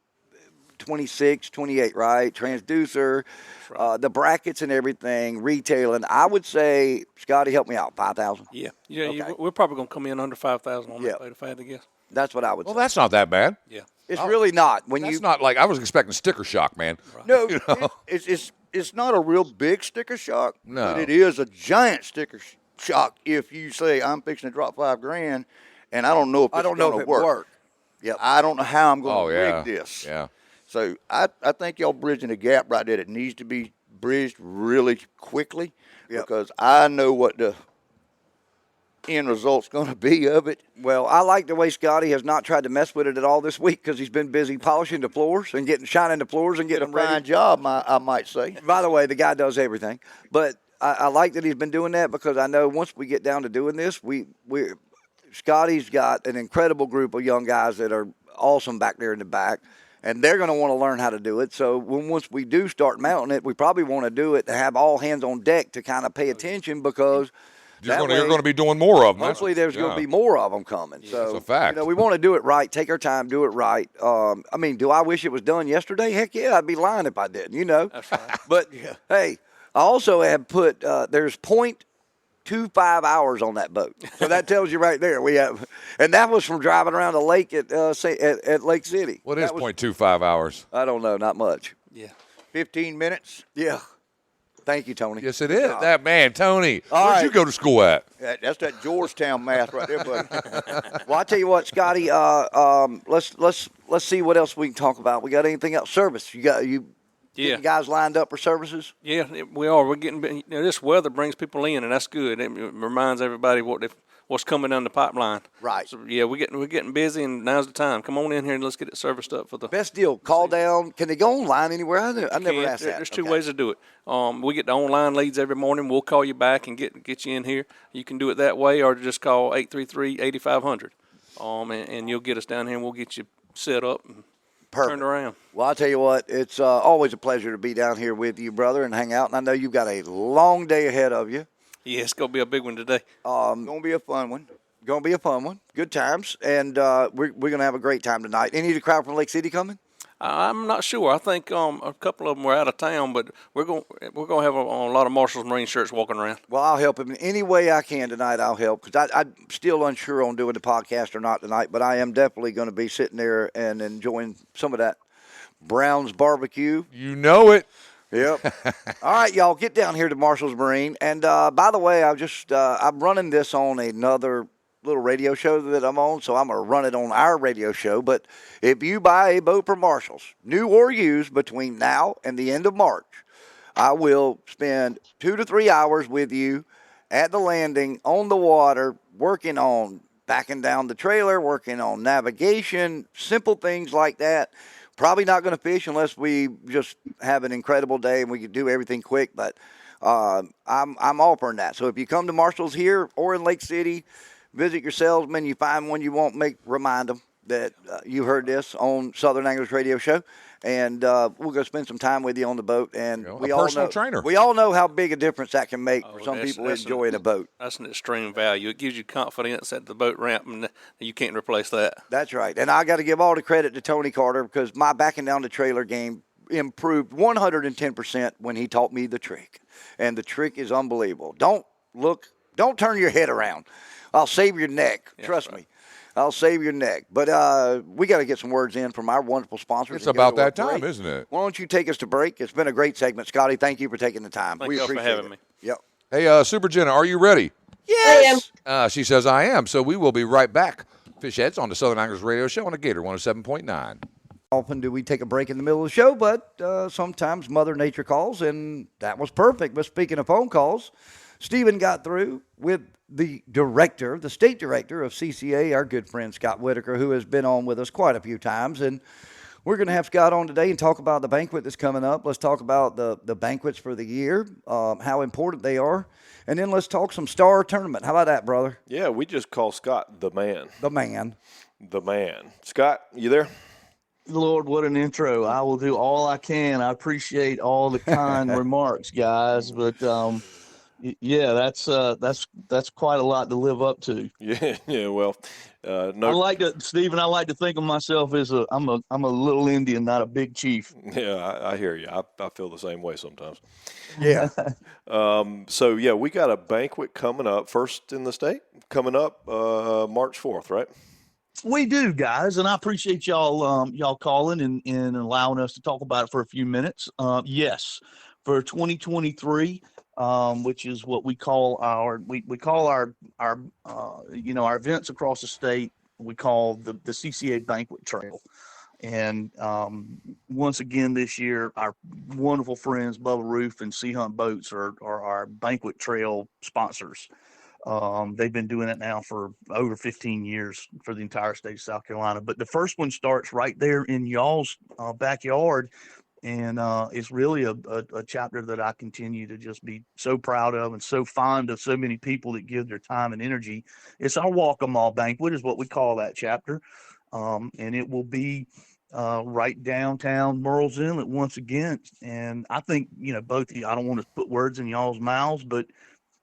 Speaker 3: 26, 28, right? Transducer, right. The brackets and everything, retailing. I would say, Scotty, help me out, 5,000.
Speaker 7: Yeah. Yeah.
Speaker 3: Okay.
Speaker 7: We're probably going to come in under 5,000 on that boat, if I had to guess.
Speaker 3: That's what I would say.
Speaker 2: Well, that's not that bad.
Speaker 7: Yeah.
Speaker 3: It's really not.
Speaker 2: That's not like I was expecting sticker shock, man.
Speaker 7: Right.
Speaker 4: No, it's not a real big sticker shock.
Speaker 2: No.
Speaker 4: But it is a giant sticker shock if you say, I'm fixing to drop $5,000, and I don't know if it's going to work.
Speaker 3: Yep.
Speaker 4: I don't know how I'm going to rig this.
Speaker 2: Yeah.
Speaker 4: So I think y'all bridging a gap right there that needs to be bridged really quickly, because I know what the end result's going to be of it.
Speaker 3: Well, I like the way Scotty has not tried to mess with it at all this week, because he's been busy polishing the floors and shining the floors and getting them ready.
Speaker 4: Fine job, I might say.
Speaker 3: By the way, the guy does everything. But I like that he's been doing that, because I know once we get down to doing this, Scotty's got an incredible group of young guys that are awesome back there in the back. And they're going to want to learn how to do it. So once we do start mounting it, we probably want to do it to have all hands on deck to kind of pay attention, because
Speaker 2: you're going to be doing more of them.
Speaker 3: Hopefully there's going to be more of them coming. So
Speaker 2: that's a fact.
Speaker 3: We want to do it right, take our time, do it right. I mean, do I wish it was done yesterday? Heck yeah, I'd be lying if I didn't,
Speaker 7: That's right.
Speaker 3: But, hey, I also have put, there's 0.25 hours on that boat. So that tells you right there. And that was from driving around the lake at Lake City.
Speaker 2: What is 0.25 hours?
Speaker 3: I don't know, not much.
Speaker 7: Yeah.
Speaker 4: 15 minutes?
Speaker 3: Yeah. Thank you, Tony.
Speaker 2: Yes, it is. That man, Tony.
Speaker 3: All
Speaker 2: Where'd
Speaker 3: right.
Speaker 2: you go to school at?
Speaker 4: That's that Georgetown math right there, buddy.
Speaker 3: Well, I tell you what, Scotty. Let's see what else we can talk about. We got anything else? Service. You getting guys lined up for services?
Speaker 7: Yeah, we are. We're getting. This weather brings people in, and that's good. It reminds everybody what's coming down the pipeline.
Speaker 3: Right.
Speaker 7: So yeah, we're getting busy, and now's the time. Come on in here and let's get it serviced up for the
Speaker 3: best deal. Call down. Can they go online anywhere? I never asked that.
Speaker 7: There's two ways to do it. We get the online leads every morning. We'll call you back and get you in here. You can do it that way, or just call 833-8500. And you'll get us down here, and we'll get you set up and turned around.
Speaker 3: Well, I'll tell you what, it's always a pleasure to be down here with you, brother, and hang out. And I know you've got a long day ahead of you.
Speaker 7: Yeah, it's going to be a big one today.
Speaker 4: Going to be a fun one.
Speaker 3: Going to be a fun one. Good times. And we're going to have a great time tonight. Any of the crowd from Lake City coming?
Speaker 7: I'm not sure. I think a couple of them were out of town, but we're going to have a lot of Marshall's Marine shirts walking around.
Speaker 3: Well, I'll help him in any way I can tonight. I'll help, because I'm still unsure on doing the podcast or not tonight, but I am definitely going to be sitting there and enjoying some of that Brown's barbecue.
Speaker 2: You know it.
Speaker 3: Yep. All right, y'all, get down here to Marshall's Marine. And by the way, I'm running this on another little radio show that I'm on, so I'm going to run it on our radio show. But if you buy a boat from Marshall's, new or used, between now and the end of March, I will spend 2 to 3 hours with you at the landing, on the water, working on backing down the trailer, working on navigation, simple things like that. Probably not going to fish unless we just have an incredible day and we can do everything quick, but I'm offering that. So if you come to Marshall's here or in Lake City, visit your salesman, you find one you want, remind them that you heard this on Southern Anglers Radio Show, and we're going to spend some time with you on the boat. And
Speaker 2: a personal trainer.
Speaker 3: We all know how big a difference that can make for some people enjoying a boat.
Speaker 7: That's an extreme value. It gives you confidence at the boat ramp, and you can't replace that.
Speaker 3: That's right. And I got to give all the credit to Tony Carter, because my backing down the trailer game improved 110% when he taught me the trick. And the trick is unbelievable. Don't turn your head around. I'll save your neck. Trust me. I'll save your neck. But we got to get some words in from our wonderful sponsors.
Speaker 2: It's about that time, isn't it?
Speaker 3: Why don't you take us to break? It's been a great segment, Scotty. Thank you for taking the time.
Speaker 7: Thank you for having me.
Speaker 3: Yep.
Speaker 2: Hey, Super Jenna, are you ready?
Speaker 3: Yes.
Speaker 2: She says, I am. So we will be right back. Fish Heads on the Southern Anglers Radio Show on a Gator 107.9.
Speaker 3: Often do we take a break in the middle of the show, but sometimes Mother Nature calls, and that was perfect. But speaking of phone calls, Stephen got through with the state director of CCA, our good friend Scott Whitaker, who has been on with us quite a few times. And we're going to have Scott on today and talk about the banquet that's coming up. Let's talk about the banquets for the year, how important they are. And then let's talk some star tournament. How about that, brother?
Speaker 5: Yeah, we just call Scott the man.
Speaker 3: The man.
Speaker 5: The man. Scott, you there?
Speaker 8: Lord, what an intro. I will do all I can. I appreciate all the kind remarks, guys. But, yeah, that's quite a lot to live up to.
Speaker 5: Yeah. Well,
Speaker 8: Stephen, I like to think of myself as I'm a little Indian, not a big chief.
Speaker 5: Yeah, I hear you. I feel the same way sometimes.
Speaker 3: Yeah.
Speaker 5: So yeah, we got a banquet coming up, first in the state, coming up March 4th, right?
Speaker 8: We do, guys, and I appreciate y'all calling and allowing us to talk about it for a few minutes. Yes, for 2023. Which is what we call our events across the state. We call the CCA Banquet Trail. And once again this year, our wonderful friends Bubba Roof and Sea Hunt Boats are our banquet trail sponsors. They've been doing it now for over 15 years for the entire state of South Carolina. But the first one starts right there in y'all's backyard. And it's really a chapter that I continue to just be so proud of and so fond of so many people that give their time and energy. It's our Walk 'em All banquet is what we call that chapter. And it will be right downtown Murrells Inlet once again. And I think, both of you, I don't want to put words in y'all's mouths, but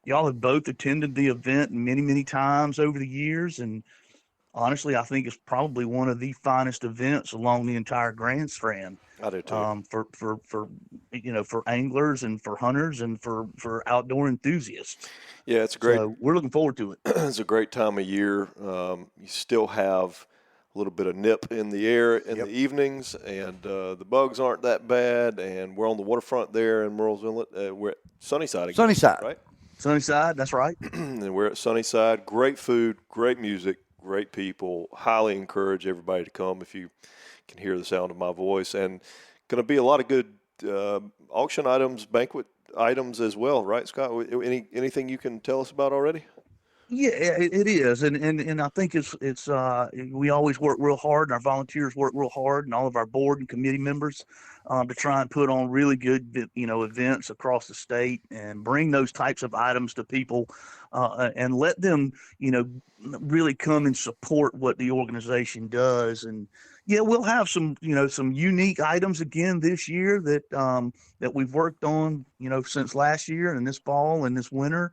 Speaker 8: y'all have both attended the event many, many times over the years. And honestly, I think it's probably one of the finest events along the entire Grand Strand.
Speaker 5: I do too.
Speaker 8: For anglers and for hunters and for outdoor enthusiasts.
Speaker 5: Yeah, it's great.
Speaker 8: So we're looking forward to it.
Speaker 5: It's a great time of year. You still have a little bit of nip in the air in the evenings, and the bugs aren't that bad. And we're on the waterfront there in Murrells Inlet. We're at Sunnyside again.
Speaker 3: Sunnyside,
Speaker 5: right?
Speaker 8: Sunnyside, that's right.
Speaker 5: And we're at Sunnyside. Great food, great music, great people. Highly encourage everybody to come if you can hear the sound of my voice, and going to be a lot of good auction items, banquet items as well, right, Scott? Anything you can tell us about already?
Speaker 8: Yeah, it is, and I think it's we always work real hard, and our volunteers work real hard, and all of our board and committee members to try and put on really good events across the state and bring those types of items to people and let them really come and support what the organization does. And yeah, we'll have some unique items again this year that we've worked on since last year and this fall and this winter.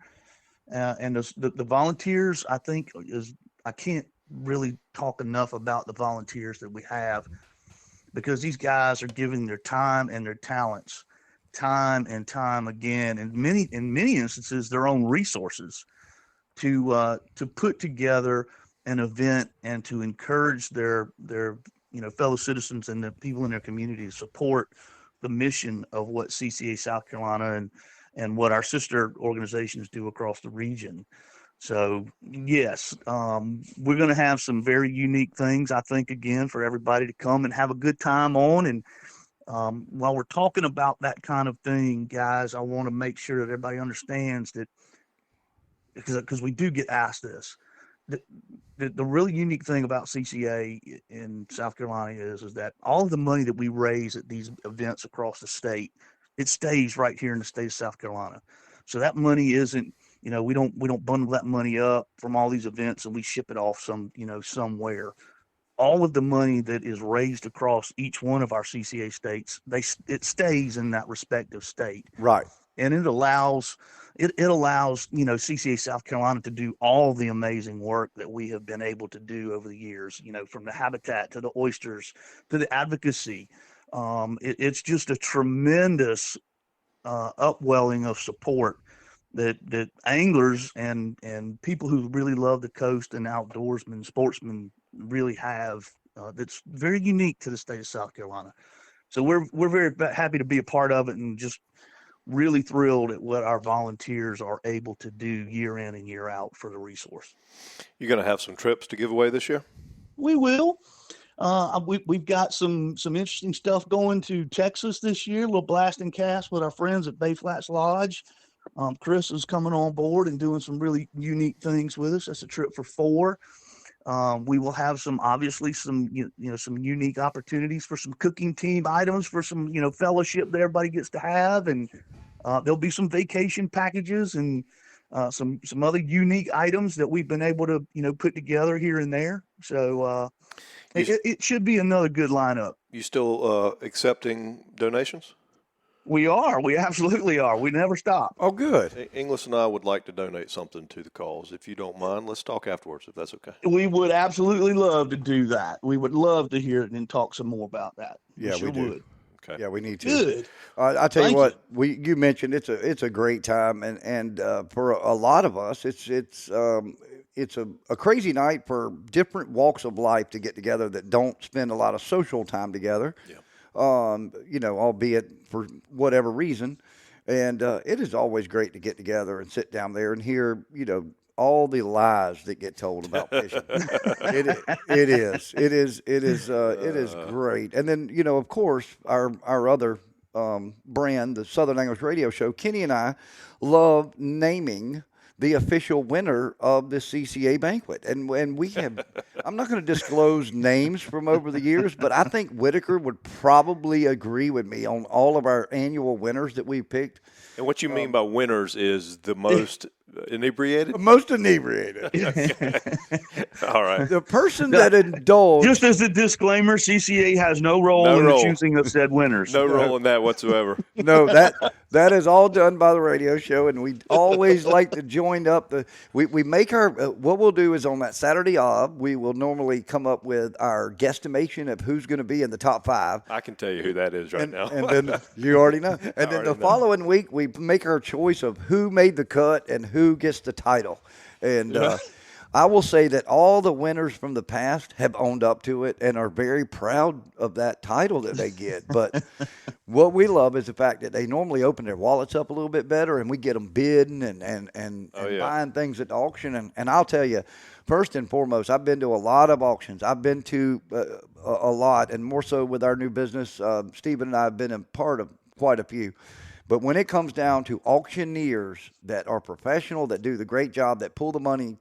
Speaker 8: And the volunteers, I think, I can't really talk enough about the volunteers that we have, because these guys are giving their time and their talents time and time again, and in many instances their own resources to put together an event and to encourage their fellow citizens and the people in their community to support the mission of what CCA South Carolina and what our sister organizations do across the region. So yes, we're going to have some very unique things, I think, again, for everybody to come and have a good time on. And while we're talking about that kind of thing, guys, I want to make sure that everybody understands that, because we do get asked this, the really unique thing about CCA in South Carolina is that all of the money that we raise at these events across the state, it stays right here in the state of South Carolina. So that money isn't, we don't bundle that money up from all these events and we ship it off somewhere. All of the money that is raised across each one of our CCA states, it stays in that respective state.
Speaker 3: Right.
Speaker 8: And it allows CCA South Carolina to do all the amazing work that we have been able to do over the years, from the habitat to the oysters to the advocacy, It's just a tremendous upwelling of support that anglers and people who really love the coast and outdoorsmen, sportsmen really have. That's very unique to the state of South Carolina. So we're very happy to be a part of it, and just really thrilled at what our volunteers are able to do year in and year out for the resource.
Speaker 5: You're going to have some trips to give away this year?
Speaker 8: We will. We've got some interesting stuff going to Texas this year, a little blast and cast with our friends at Bay Flats Lodge. Chris is coming on board and doing some really unique things with us. That's a trip for 4. We will have some unique opportunities for some cooking team items for some, fellowship that everybody gets to have. And there'll be some vacation packages and some other unique items that we've been able to, put together here and there. So it should be another good lineup.
Speaker 5: You still accepting donations?
Speaker 8: We are. We absolutely are. We never stop.
Speaker 4: Oh, good.
Speaker 5: Inglis and I would like to donate something to the cause. If you don't mind, let's talk afterwards, if that's okay.
Speaker 8: We would absolutely love to do that. We would love to hear it and talk some more about that.
Speaker 4: Yeah, we do.
Speaker 8: Would.
Speaker 5: Okay.
Speaker 4: Yeah, we need to.
Speaker 8: Good.
Speaker 4: I tell you what, you mentioned it's a great time, and for a lot of us, it's a crazy night for different walks of life to get together that don't spend a lot of social time together.
Speaker 5: Yeah.
Speaker 4: Albeit for whatever reason. And it is always great to get together and sit down there and hear, all the lies that get told about fishing. It is great. And then, of course, our other brand, the Southern Anglers Radio Show, Kenny and I love naming the official winner of the CCA banquet. And we have, I'm not going to disclose names from over the years, but I think Whitaker would probably agree with me on all of our annual winners that we picked.
Speaker 5: And what you mean by winners is the most inebriated?
Speaker 4: Most inebriated.
Speaker 5: All right.
Speaker 4: The person that indulged.
Speaker 8: Just as a disclaimer, CCA has no role in the choosing of said winners.
Speaker 5: No role in that whatsoever.
Speaker 4: No, that is all done by the radio show, and we always like to join up. We make our what we'll do is on that Saturday of, we will normally come up with our guesstimation of who's going to be in the top 5.
Speaker 5: I can tell you who that is right now.
Speaker 4: And then you already know. And then the following week, we make our choice of who made the cut and who gets the title. And I will say that all the winners from the past have owned up to it and are very proud of that title that they get. But what we love is the fact that they normally open their wallets up a little bit better, and we get them bidding and buying things at the auction. And I'll tell you, first and foremost, I've been to a lot of auctions. I've been to a lot, and more so with our new business. Stephen and I have been a part of quite a few. But when it comes down to auctioneers that are professional, that do the great job, that pull the money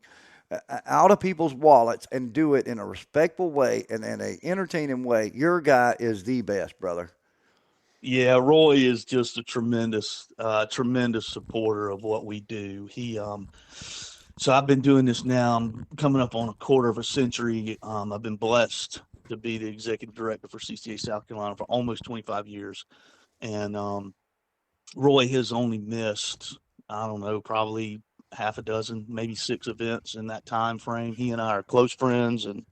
Speaker 4: out of people's wallets and do it in a respectful way and in an entertaining way, your guy is the best, brother.
Speaker 8: Yeah, Roy is just a tremendous supporter of what we do. So I've been doing this now. I'm coming up on a quarter of a century. I've been blessed to be the executive director for CCA South Carolina for almost 25 years. And Roy has only missed, I don't know, probably half a dozen, maybe 6 events in that time frame. He and I are close friends, and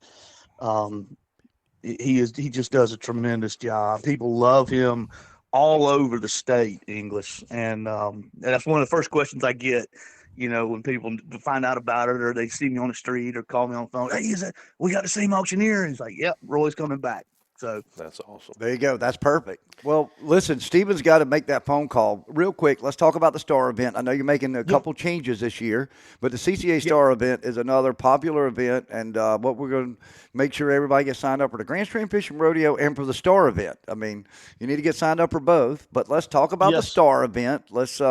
Speaker 8: he just does a tremendous job. People love him all over the state, English, and that's one of the first questions I get. When people find out about it, or they see me on the street, or call me on the phone. Hey, we got the same auctioneer? And he's like, "Yep, Roy's coming back." So
Speaker 5: that's awesome.
Speaker 4: There you go. That's perfect. Well, listen, Stephen's got to make that phone call real quick. Let's talk about the Star event. I know you're making a couple changes this year, but the CCA Star event is another popular event, and what we're going to make sure everybody gets signed up for the Grand Stream Fishing Rodeo and for the Star event. I mean, you need to get signed up for both, but let's talk about the Star event. Let's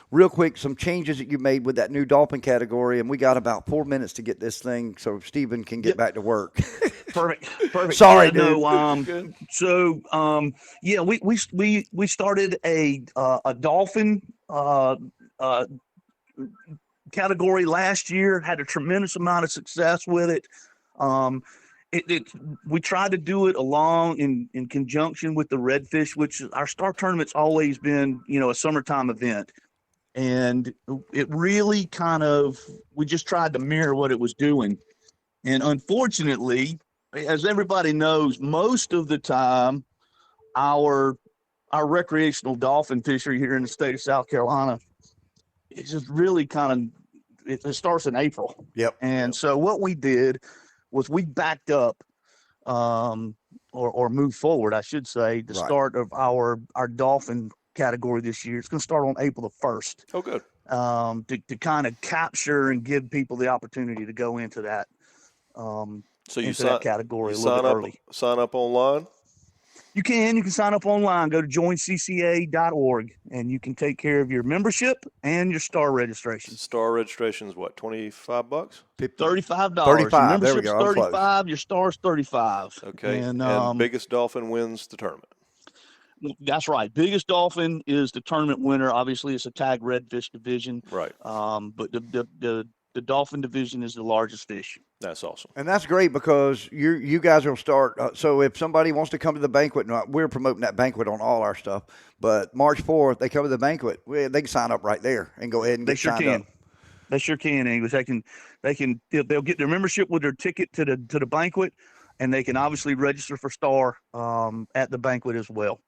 Speaker 4: real quick, some changes that you made with that new dolphin category, and we got about 4 minutes to get this thing so Stephen can get back to work.
Speaker 8: Perfect.
Speaker 4: Sorry, dude.
Speaker 8: We started a dolphin category last year. Had a tremendous amount of success with it. We tried to do it along in conjunction with the redfish, which our Star tournament's always been, a summertime event. And it really we just tried to mirror what it was doing. And unfortunately, as everybody knows, most of the time our recreational dolphin fishery here in the state of South Carolina, it's just really kind of, it starts in April.
Speaker 3: Yep.
Speaker 8: And so what we did was we backed up, or moved forward, I should say, the start of our dolphin category this year. It's going to start on April the 1st.
Speaker 5: Oh, good.
Speaker 8: To kind of capture and give people the opportunity to go into that,
Speaker 5: So you
Speaker 8: into that category a little
Speaker 5: sign
Speaker 8: bit
Speaker 5: up,
Speaker 8: early.
Speaker 5: sign up online.
Speaker 8: You can sign up online, go to joincca.org, and you can take care of your membership and your star registration.
Speaker 5: Star registration is what, $25?
Speaker 8: $35.
Speaker 3: 35.
Speaker 8: Your membership's
Speaker 3: There we go. I'm close.
Speaker 8: $35. Your star's $35.
Speaker 5: Okay.
Speaker 8: And
Speaker 5: biggest dolphin wins the tournament.
Speaker 8: That's right. Biggest dolphin is the tournament winner. Obviously, it's a tag redfish division.
Speaker 5: Right.
Speaker 8: But the dolphin division is the largest fish.
Speaker 5: That's awesome.
Speaker 3: And that's great because you guys will start. So if somebody wants to come to the banquet, we're promoting that banquet on all our stuff. But March 4th, they come to the banquet. They can sign up right there and go ahead and get signed up.
Speaker 8: They sure can, English. They'll get their membership with their ticket to the banquet, and they can obviously register for star at the banquet as well.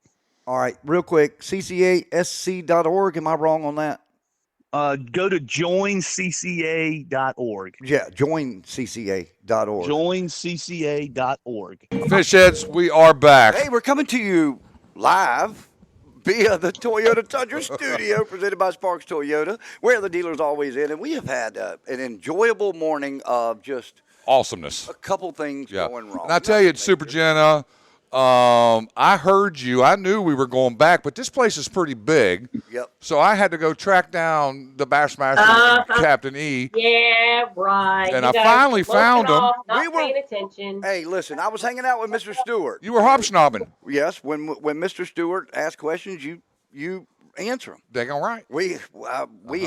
Speaker 3: All right, real quick, ccasc.org. Am I wrong on that?
Speaker 8: Go to joincca.org.
Speaker 3: Yeah, joincca.org.
Speaker 8: Joincca.org.
Speaker 2: Fish heads, we are back.
Speaker 3: Hey, we're coming to you live via the Toyota Tundra studio presented by Sparks Toyota, where the dealer's always in. And we have had an enjoyable morning of just
Speaker 2: awesomeness.
Speaker 3: A couple things going wrong.
Speaker 2: And I tell you, it's Super Jenna. I heard you. I knew we were going back, but this place is pretty big.
Speaker 3: Yep.
Speaker 2: So I had to go track down the Bassmaster and Captain E.
Speaker 9: Yeah, right.
Speaker 2: And I finally found him.
Speaker 9: Not paying attention.
Speaker 3: Hey, listen, I was hanging out with Mr. Stewart.
Speaker 2: You were hobsnobbing.
Speaker 3: Yes, when Mr. Stewart asked questions, you answer them.
Speaker 2: Dang all right.
Speaker 3: We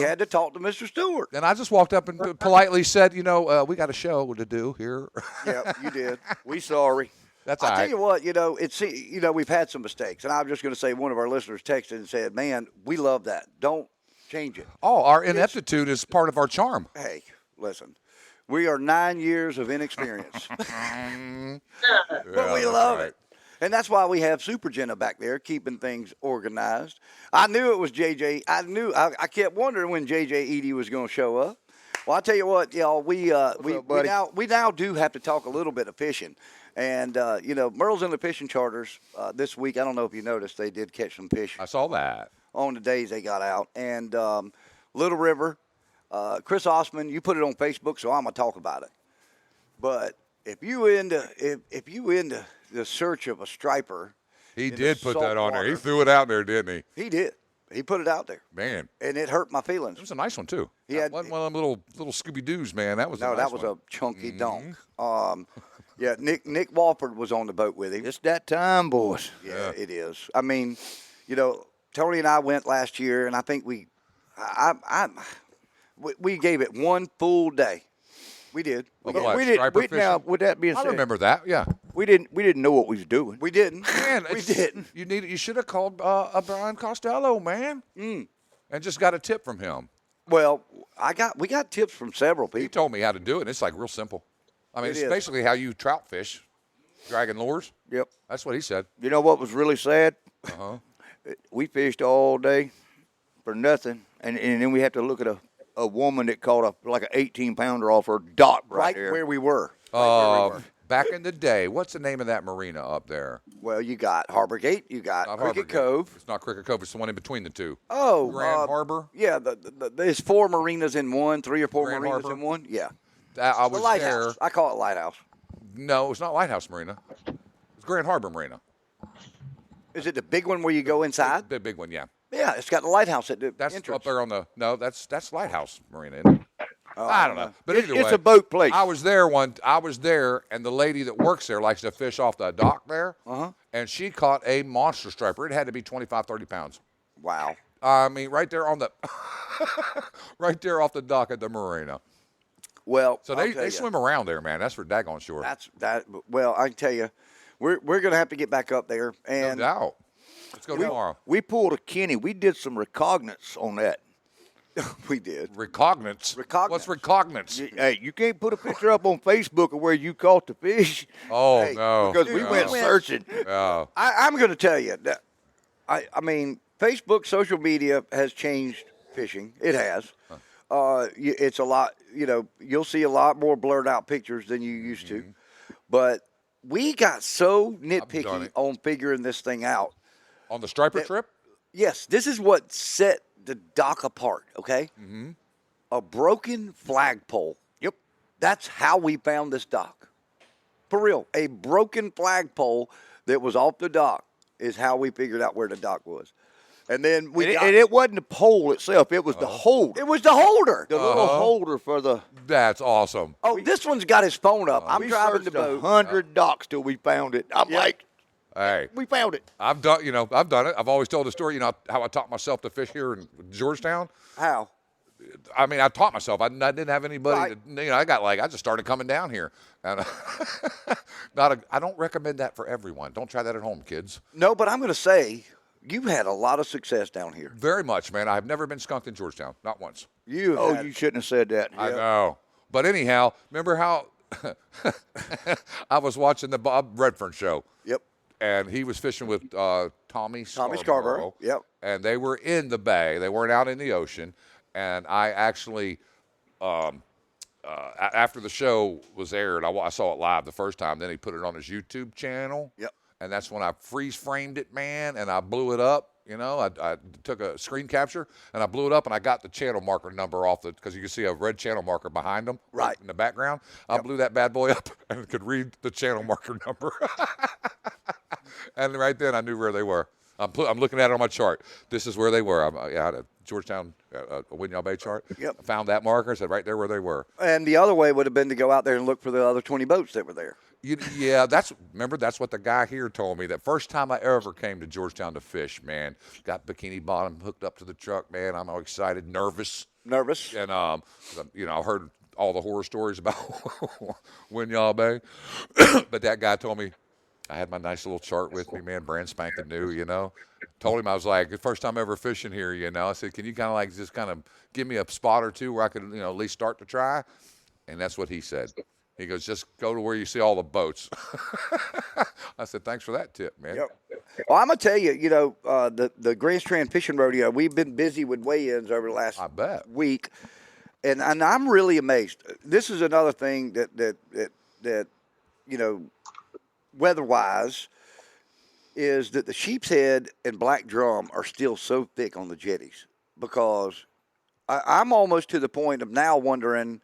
Speaker 3: had to talk to Mr. Stewart.
Speaker 2: And I just walked up and politely said, we got a show to do here.
Speaker 3: Yeah, you did. We sorry.
Speaker 2: That's all right.
Speaker 3: I'll tell you what, we've had some mistakes. And I'm just going to say one of our listeners texted and said, man, we love that. Don't change it.
Speaker 2: Oh, our ineptitude is part of our charm.
Speaker 3: Hey, listen, we are 9 years of inexperience. But we love it. And that's why we have Super Jenna back there keeping things organized. I knew it was JJ. I kept wondering when JJ Edie was going to show up. Well, I'll tell you what, y'all, we now do have to talk a little bit of fishing. And, Merle's Inlet Fishing Charters this week, I don't know if you noticed, they did catch some fish.
Speaker 2: I saw that.
Speaker 3: On the days they got out. And Little River, Chris Osman, you put it on Facebook, so I'm going to talk about it. But if you into the search of a striper.
Speaker 2: He did put that on there. He threw it out there, didn't he?
Speaker 3: He did. He put it out there.
Speaker 2: Man.
Speaker 3: And it hurt my feelings.
Speaker 2: It was a nice one, too.
Speaker 3: He had
Speaker 2: one of them little Scooby-Doos, man. That was a nice
Speaker 3: that was
Speaker 2: one.
Speaker 3: a chunky donk. Yeah, Nick Walford was on the boat with him.
Speaker 4: It's that time, boys.
Speaker 3: Yeah, it is. I mean, Tony and I went last year, and I think we gave it one full day. We did.
Speaker 4: Now, with that being said,
Speaker 2: I remember that. Yeah.
Speaker 4: We didn't know what we was doing.
Speaker 3: We didn't.
Speaker 2: Man,
Speaker 3: we didn't.
Speaker 2: You should have called Brian Costello, man, and just got a tip from him.
Speaker 3: Well, we got tips from several people.
Speaker 2: He told me how to do it. It's like real simple. I mean, it's basically how you trout fish, dragging lures.
Speaker 4: Yep.
Speaker 2: That's what he said.
Speaker 4: You know what was really sad? We fished all day for nothing, and then we had to look at a woman that caught like an 18-pounder off her dock right there.
Speaker 3: Where we were.
Speaker 2: Back in the day, what's the name of that marina up there?
Speaker 3: Well, you got Harbor Gate, you got Cricket Cove.
Speaker 2: It's not Cricket Cove. It's the one in between the two.
Speaker 3: Oh,
Speaker 2: Grand Harbor.
Speaker 3: Yeah, there's 4 marinas in one, 3 or 4
Speaker 2: Grand
Speaker 3: marinas
Speaker 2: Harbor.
Speaker 3: in one. Yeah.
Speaker 2: I was
Speaker 3: the Lighthouse.
Speaker 2: there.
Speaker 3: I call it Lighthouse.
Speaker 2: No, it's not Lighthouse Marina. It's Grand Harbor Marina.
Speaker 3: Is it the big one where you go inside?
Speaker 2: The big one, yeah.
Speaker 3: Yeah, it's got the lighthouse at the
Speaker 2: That's
Speaker 3: entrance.
Speaker 2: up there on the. No, that's Lighthouse Marina, isn't it?
Speaker 3: Oh,
Speaker 2: I don't know, but either way,
Speaker 4: it's a boat place.
Speaker 2: I was there, and the lady that works there likes to fish off the dock there, and she caught a monster striper. It had to be 25, 30 pounds.
Speaker 3: Wow.
Speaker 2: I mean, right there on the, right there off the dock at the marina.
Speaker 3: Well,
Speaker 2: so they swim around there, man. That's for daggone sure.
Speaker 3: Well, I can tell you, we're going to have to get back up there, and
Speaker 2: no doubt. Let's go tomorrow.
Speaker 4: We pulled a Kenny. We did some recognizance on that.
Speaker 3: We did.
Speaker 2: Recognance.
Speaker 3: Recognance.
Speaker 2: What's recognance?
Speaker 4: Hey, you can't put a picture up on Facebook of where you caught the fish.
Speaker 2: Oh,
Speaker 3: Hey,
Speaker 2: no.
Speaker 4: Because we
Speaker 2: no.
Speaker 4: went searching.
Speaker 2: Yeah.
Speaker 3: I'm going to tell you that. I mean, Facebook, social media has changed fishing. It has. It's a lot. You'll see a lot more blurred out pictures than you used to. But we got so
Speaker 2: done
Speaker 3: nitpicky
Speaker 2: it.
Speaker 3: on figuring this thing out.
Speaker 2: On the striper trip?
Speaker 3: Yes, this is what set the dock apart, okay? Mm-hmm. A broken flagpole.
Speaker 4: Yep.
Speaker 3: That's how we found this dock. For real. A broken flagpole that was off the dock is how we figured out where the dock was. And then
Speaker 4: And it wasn't the pole itself. It was the holder.
Speaker 3: it was the holder.
Speaker 4: The little holder for the.
Speaker 2: That's awesome.
Speaker 3: Oh, this one's got his phone up. I'm
Speaker 4: We
Speaker 3: driving the
Speaker 4: searched
Speaker 3: boat.
Speaker 4: 100 docks till we found it. I'm like,
Speaker 2: Hey,
Speaker 4: we found it.
Speaker 2: I've done it. I've always told the story, how I taught myself to fish here in Georgetown.
Speaker 3: How?
Speaker 2: I mean, I taught myself. I didn't have anybody.
Speaker 3: Right.
Speaker 2: I just started coming down here. And I don't recommend that for everyone. Don't try that at home, kids.
Speaker 3: No, but I'm going to say you've had a lot of success down here.
Speaker 2: Very much, man. I've never been skunked in Georgetown. Not once.
Speaker 3: You
Speaker 4: You shouldn't have said that.
Speaker 2: I know. But anyhow, remember how I was watching the Bob Redfern show?
Speaker 3: Yep.
Speaker 2: And he was fishing with Tommy
Speaker 3: Scarborough. Yep.
Speaker 2: And they were in the bay. They weren't out in the ocean. And I actually, after the show was aired, I saw it live the first time. Then he put it on his YouTube channel.
Speaker 3: Yep.
Speaker 2: And that's when I freeze framed it, man, and I blew it up. I took a screen capture and I blew it up, and I got the channel marker number off because you can see a red channel marker behind them,
Speaker 3: right
Speaker 2: in the background. I blew that bad boy up and could read the channel marker number. And right then I knew where they were. I'm looking at it on my chart. This is where they were. I had a Georgetown Winyah Bay chart.
Speaker 3: Yep.
Speaker 2: I found that marker, said right there where they were.
Speaker 3: And the other way would have been to go out there and look for the other 20 boats that were there.
Speaker 2: Yeah, that's what the guy here told me. That first time I ever came to Georgetown to fish, man, got bikini bottom hooked up to the truck, man. I'm all excited, nervous. And I heard all the horror stories about Winyah Bay, but that guy told me I had my nice little chart with me, man, brand spanking new. Told him I was like, the first time ever fishing here. I said, can you just give me a spot or two where I could at least start to try? And that's what he said. He goes, just go to where you see all the boats. I said, thanks for that tip, man.
Speaker 3: Yep. Well, I'm going to tell you, the Grand Strand Fishing Rodeo, we've been busy with weigh-ins over the last week. And I'm really amazed. This is another thing that weather-wise, is that the sheep's head and black drum are still so thick on the jetties. Because I'm almost to the point of now wondering,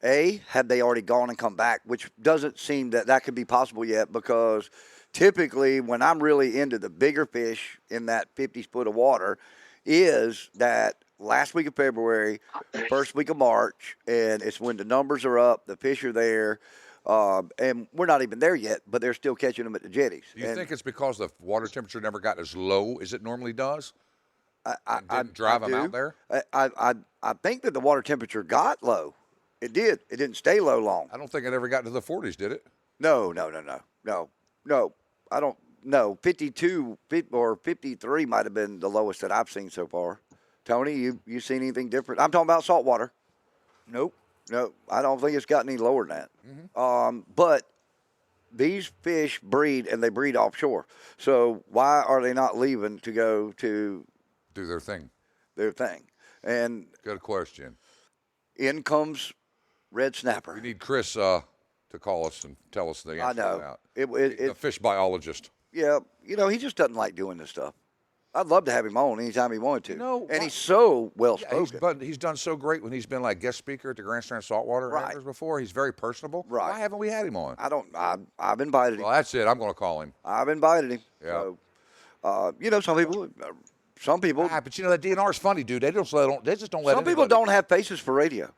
Speaker 3: had they already gone and come back, which doesn't seem that could be possible yet, because typically when I'm really into the bigger fish in that 50 foot of water is that last week of February, first week of March, and it's when the numbers are up, the fish are there, and we're not even there yet, but they're still catching them at the jetties.
Speaker 2: Do you think it's because the water temperature never got as low as it normally does?
Speaker 3: I
Speaker 2: didn't drive them out there?
Speaker 3: I think that the water temperature got low. It did. It didn't stay low long.
Speaker 2: I don't think it ever got to the 40s, did it?
Speaker 3: No. I don't know. 52 or 53 might have been the lowest that I've seen so far. Tony, you seen anything different? I'm talking about saltwater.
Speaker 4: Nope.
Speaker 3: No, I don't think it's gotten any lower than that.
Speaker 2: Mm-hmm.
Speaker 3: But these fish breed, and they breed offshore. So why are they not leaving to go to
Speaker 2: do their thing?
Speaker 3: And
Speaker 2: good question.
Speaker 3: In comes red snapper.
Speaker 2: We need Chris to call us and tell us the answer.
Speaker 3: I know.
Speaker 2: To that. A fish biologist.
Speaker 3: Yeah, he just doesn't like doing this stuff. I'd love to have him on anytime he wanted to. And he's so well spoken.
Speaker 2: He's done so great when he's been like guest speaker at the Grand Strand Saltwater Anglers before. He's very personable.
Speaker 3: Right.
Speaker 2: Why haven't we had him on?
Speaker 3: I've invited him.
Speaker 2: Well, that's it. I'm going to call him.
Speaker 3: I've invited him.
Speaker 2: Yeah.
Speaker 3: So, some people.
Speaker 2: But that DNR is funny, dude. They just don't let.
Speaker 3: Some people don't have faces for radio.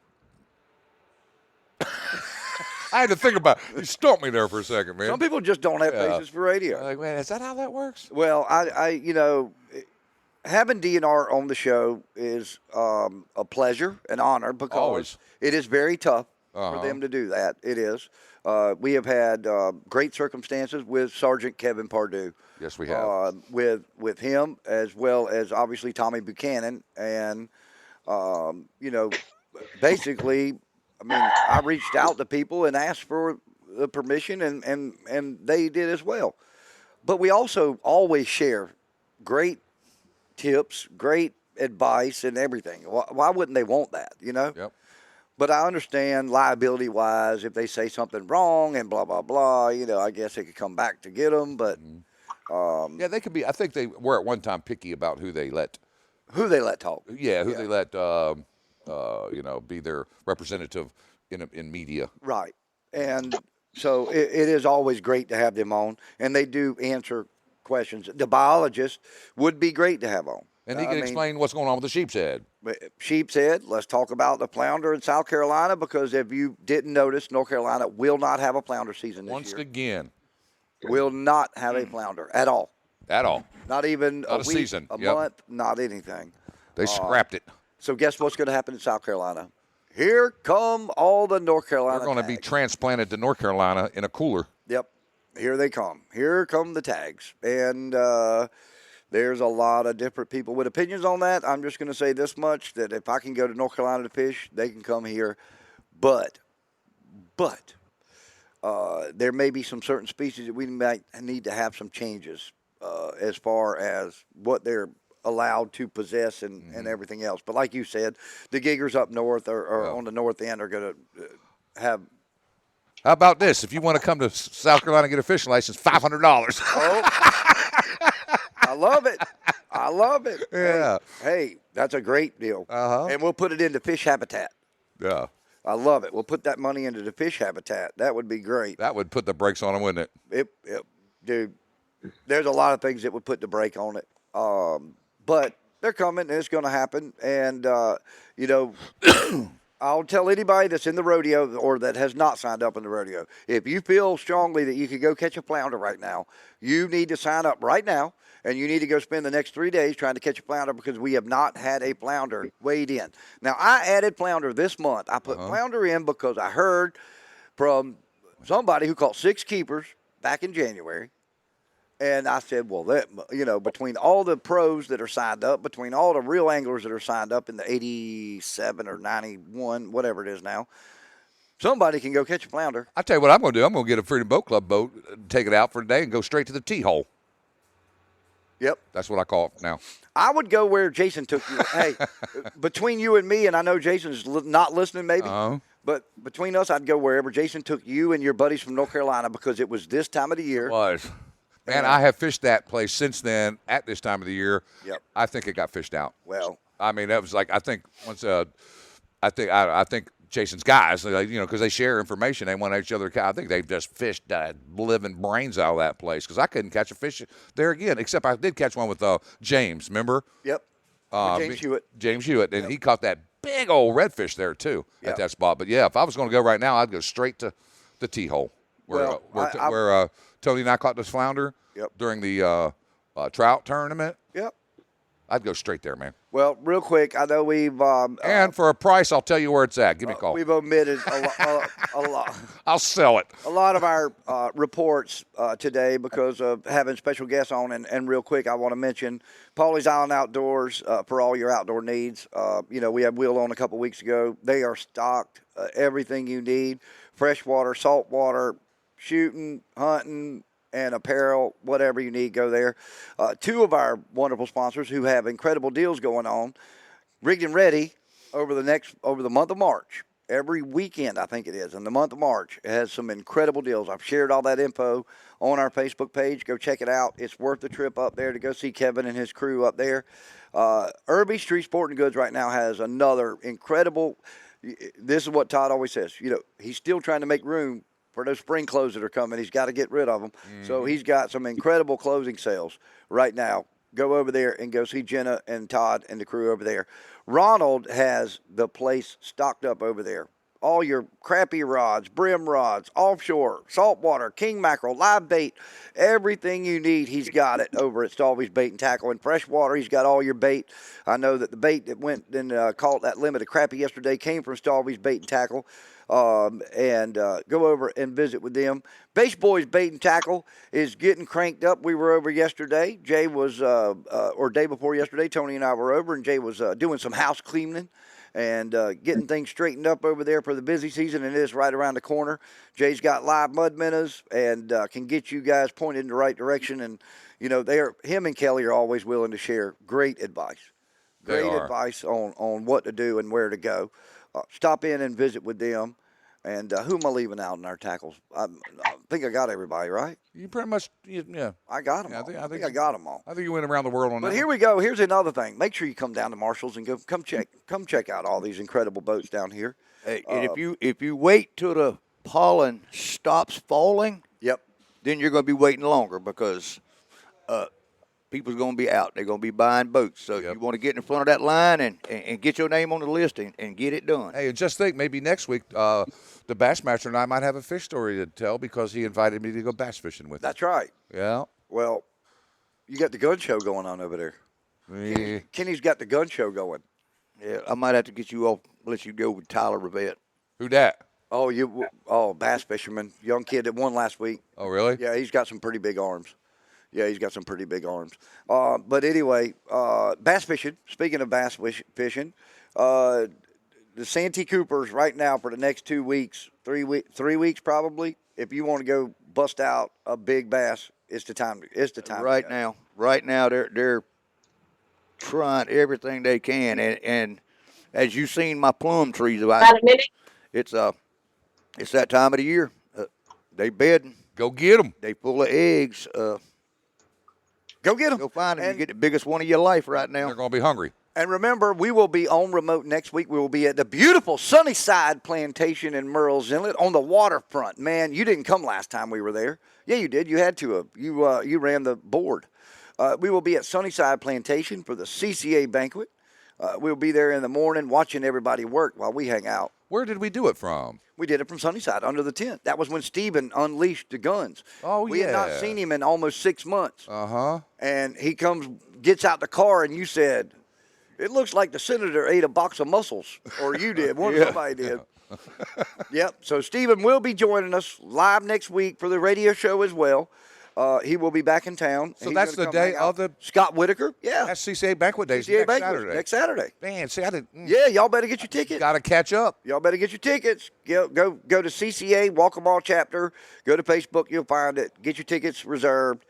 Speaker 2: I had to think about it. You stumped me there for a second, man.
Speaker 3: Some people just don't have faces for radio.
Speaker 2: Like, man, is that how that works?
Speaker 3: Well, having DNR on the show is a pleasure, an honor, because it is very tough for them to do that. It is. We have had great circumstances with Sergeant Kevin Pardue.
Speaker 2: Yes, we have.
Speaker 3: With him, as well as obviously Tommy Buchanan, and You know, basically, I mean, I reached out to people and asked for the permission, and they did as well. But we also always share great tips, great advice, and everything. Why wouldn't they want that, you know?
Speaker 2: Yep.
Speaker 3: But I understand liability wise, if they say something wrong and blah, blah, blah, you know, I guess they could come back to get them. But
Speaker 2: Yeah, they could be. I think they were at one time picky about who they let.
Speaker 3: talk.
Speaker 2: Yeah, who they let. You know, be their representative in media.
Speaker 3: Right. And so it is always great to have them on, and they do answer questions. The biologist would be great to have on.
Speaker 2: And he can explain what's going on with the sheep's head.
Speaker 3: Sheep's head, let's talk about the flounder in South Carolina, because if you didn't notice, North Carolina will not have a flounder season this
Speaker 2: Once
Speaker 3: year.
Speaker 2: again.
Speaker 3: Will not have a flounder at all.
Speaker 2: At all.
Speaker 3: Not even
Speaker 2: Not
Speaker 3: a
Speaker 2: a
Speaker 3: week,
Speaker 2: season.
Speaker 3: a
Speaker 2: Yep.
Speaker 3: month, not anything.
Speaker 2: They scrapped it.
Speaker 3: So guess what's going to happen in South Carolina? Here come all the North Carolina
Speaker 2: They're going to be
Speaker 3: tags.
Speaker 2: transplanted to North Carolina in a cooler.
Speaker 3: Yep. Here they come. Here come the tags. And there's a lot of different people with opinions on that. I'm just going to say this much, that if I can go to North Carolina to fish, they can come here. But there may be some certain species that we might need to have some changes as far as what they're allowed to possess and everything else. But like you said, the giggers up north or on the north end are going to have.
Speaker 2: How about this? If you want to come to South Carolina and get a fishing license, $500.
Speaker 3: Oh, I love it. I love it.
Speaker 2: Yeah.
Speaker 3: Hey, that's a great deal.
Speaker 2: Uh-huh.
Speaker 3: And we'll put it into fish habitat.
Speaker 2: Yeah.
Speaker 3: I love it. We'll put that money into the fish habitat. That would be great.
Speaker 2: That would put the brakes on them, wouldn't it?
Speaker 3: Dude, there's a lot of things that would put the brake on it. But they're coming, and it's going to happen. And, you know, I'll tell anybody that's in the rodeo or that has not signed up in the rodeo, if you feel strongly that you could go catch a flounder right now, you need to sign up right now, and you need to go spend the next 3 days trying to catch a flounder, because we have not had a flounder weighed in. Now, I added flounder this month. I put flounder in because I heard from somebody who caught 6 keepers back in January. And I said, well, that, you know, between all the pros that are signed up, between all the real anglers that are signed up in the 87 or 91, whatever it is now, somebody can go catch a flounder.
Speaker 2: I'll tell you what I'm going to do. I'm going to get a Freedom Boat Club boat, take it out for a day, and go straight to the T-hole.
Speaker 3: Yep.
Speaker 2: That's what I call it now.
Speaker 3: I would go where Jason took you. Hey, between you and me, and I know Jason's not listening maybe, but between us, I'd go wherever Jason took you and your buddies from North Carolina, because it was this time of the year.
Speaker 2: It was. Man, I have fished that place since then at this time of the year.
Speaker 3: Yep.
Speaker 2: I think it got fished out.
Speaker 3: Well,
Speaker 2: I mean, that was like, I think once, I think Jason's guys, like, you know, because they share information, they want each other. I think they just fished living brains out of that place, because I couldn't catch a fish there again, except I did catch one with James, remember?
Speaker 3: Yep. James Hewitt.
Speaker 2: James Hewitt, and he caught that big old redfish there too at that spot. But yeah, if I was going to go right now, I'd go straight to the T-hole where Tony and I caught this flounder during the trout tournament.
Speaker 3: Yep.
Speaker 2: I'd go straight there, man.
Speaker 3: Well, real quick, I know we've
Speaker 2: and for a price, I'll tell you where it's at. Give me a call.
Speaker 3: We've omitted a lot.
Speaker 2: I'll sell it.
Speaker 3: A lot of our reports today because of having special guests on. And real quick, I want to mention Paulie's Island Outdoors for all your outdoor needs. You know, we had Will on a couple weeks ago. They are stocked, everything you need, freshwater, saltwater, shooting, hunting, and apparel, whatever you need, go there. 2 of our wonderful sponsors who have incredible deals going on, Rigged and Ready, over the month of March. Every weekend, I think it is, in the month of March, it has some incredible deals. I've shared all that info on our Facebook page. Go check it out. It's worth the trip up there to go see Kevin and his crew up there. Irby Street Sporting Goods right now has another incredible, this is what Todd always says, you know, he's still trying to make room for those spring clothes that are coming. He's got to get rid of them. So he's got some incredible closing sales right now. Go over there and go see Jenna and Todd and the crew over there. Ronald has the place stocked up over there. All your crappie rods, brim rods, offshore, saltwater, king mackerel, live bait, everything you need, he's got it over at Stalby's Bait and Tackle. In freshwater, he's got all your bait. I know that the bait that went and caught that limited crappie yesterday came from Stalby's Bait and Tackle. and go over and visit with them. Base Boys Bait and Tackle is getting cranked up. We were over yesterday. Jay was, or day before yesterday, Tony and I were over, and Jay was doing some house cleaning and getting things straightened up over there for the busy season, and it is right around the corner. Jay's got live mud minnows and can get you guys pointed in the right direction, and you know, him and Kelly are always willing to share great advice. Great advice on what to do and where to go. Stop in and visit with them. And who am I leaving out in our tackles? I think I got everybody, right?
Speaker 2: You pretty much, yeah.
Speaker 3: I got them all. I think I got them all.
Speaker 2: I think you went around the world on that.
Speaker 3: But here we go. Here's another thing. Make sure you come down to Marshall's and come check out all these incredible boats down here.
Speaker 4: Hey, and if you wait till the pollen stops falling,
Speaker 3: yep,
Speaker 4: then you're going to be waiting longer because people's going to be out. They're going to be buying boats. So you want to get in front of that line and get your name on the list and get it done.
Speaker 2: Hey, and just think, maybe next week the Bassmaster and I might have a fish story to tell because he invited me to go bass fishing with him.
Speaker 3: That's right.
Speaker 2: Yeah.
Speaker 3: Well, you got the gun show going on over there.
Speaker 2: Yeah.
Speaker 3: Kenny's got the gun show going.
Speaker 4: Yeah, I might have to get you off, let you go with Tyler Rivette.
Speaker 2: Who that?
Speaker 3: Bass fisherman, young kid that won last week.
Speaker 2: Oh, really?
Speaker 3: Yeah, he's got some pretty big arms. But anyway, bass fishing. Speaking of bass fishing, the Santee Coopers right now for the next 2 weeks, 3 weeks probably. If you want to go bust out a big bass, it's the time.
Speaker 4: Right now, they're trying everything they can, and as you've seen my plum trees,
Speaker 9: About a minute.
Speaker 4: It's that time of the year. They bedding.
Speaker 2: Go get them.
Speaker 4: They full of eggs.
Speaker 3: Go get them.
Speaker 4: Go find them. You get the biggest one of your life right now.
Speaker 2: They're going to be hungry.
Speaker 3: And remember, we will be on remote next week. We will be at the beautiful Sunnyside Plantation in Murrells Inlet on the waterfront. Man, you didn't come last time we were there. Yeah, you did. You had to. You ran the board. We will be at Sunnyside Plantation for the CCA banquet. We'll be there in the morning watching everybody work while we hang out.
Speaker 2: Where did we do it from?
Speaker 3: We did it from Sunnyside, under the tent. That was when Stephen unleashed the guns.
Speaker 2: Oh,
Speaker 3: we had not seen him in almost 6 months.
Speaker 2: Uh-huh.
Speaker 3: And he gets out the car, and you said, it looks like the senator ate a box of mussels. Or you did. Somebody did. Yep. So Stephen will be joining us live next week for the radio show as well. He will be back in town.
Speaker 2: So that's the day of the
Speaker 3: Scott Whitaker. Yeah,
Speaker 2: that's CCA banquet day.
Speaker 3: CCA banquet next Saturday.
Speaker 2: Man, see, I didn't.
Speaker 3: Yeah, y'all better get your tickets.
Speaker 2: Got to catch up.
Speaker 3: Y'all better get your tickets. Go to CCA Walker Ball chapter. Go to Facebook. You'll find it. Get your tickets reserved.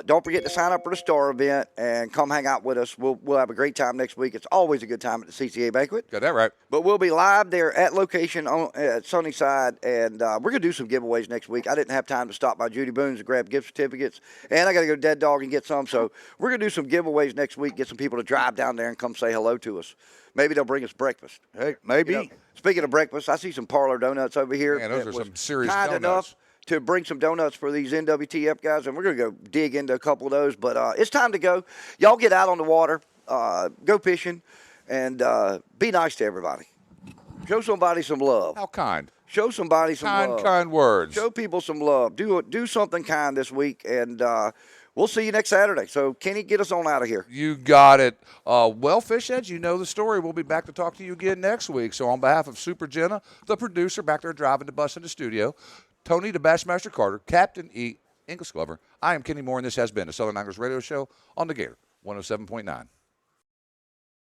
Speaker 3: Don't forget to sign up for the Star event and come hang out with us. We'll have a great time next week. It's always a good time at the CCA banquet.
Speaker 2: Got that right.
Speaker 3: But we'll be live there at location at Sunnyside, and we're going to do some giveaways next week. I didn't have time to stop by Judy Boone's and grab gift certificates, and I got to go to Dead Dog and get some. So we're going to do some giveaways next week, get some people to drive down there and come say hello to us. Maybe they'll bring us breakfast.
Speaker 4: Hey, maybe.
Speaker 3: You know, speaking of breakfast, I see some Parlor Donuts over here.
Speaker 2: Man, those are some serious
Speaker 3: kind
Speaker 2: donuts.
Speaker 3: Enough to bring some donuts for these NWTF guys, and we're going to go dig into a couple of those. But it's time to go. Y'all get out on the water, go fishing, and be nice to everybody. Show somebody some love.
Speaker 2: How kind.
Speaker 3: Show somebody some love.
Speaker 2: Kind words.
Speaker 3: Show people some love. Do something kind this week, and we'll see you next Saturday. So, Kenny, get us on out of here.
Speaker 2: You got it. Well, Fish Heads, you know the story. We'll be back to talk to you again next week. So on behalf of Super Jenna, the producer back there driving the bus in the studio, Tony the Bassmaster Carter, Captain E, English Glover, I am Kenny Moore, and this has been the Southern Anglers Radio Show on the Gator 107.9.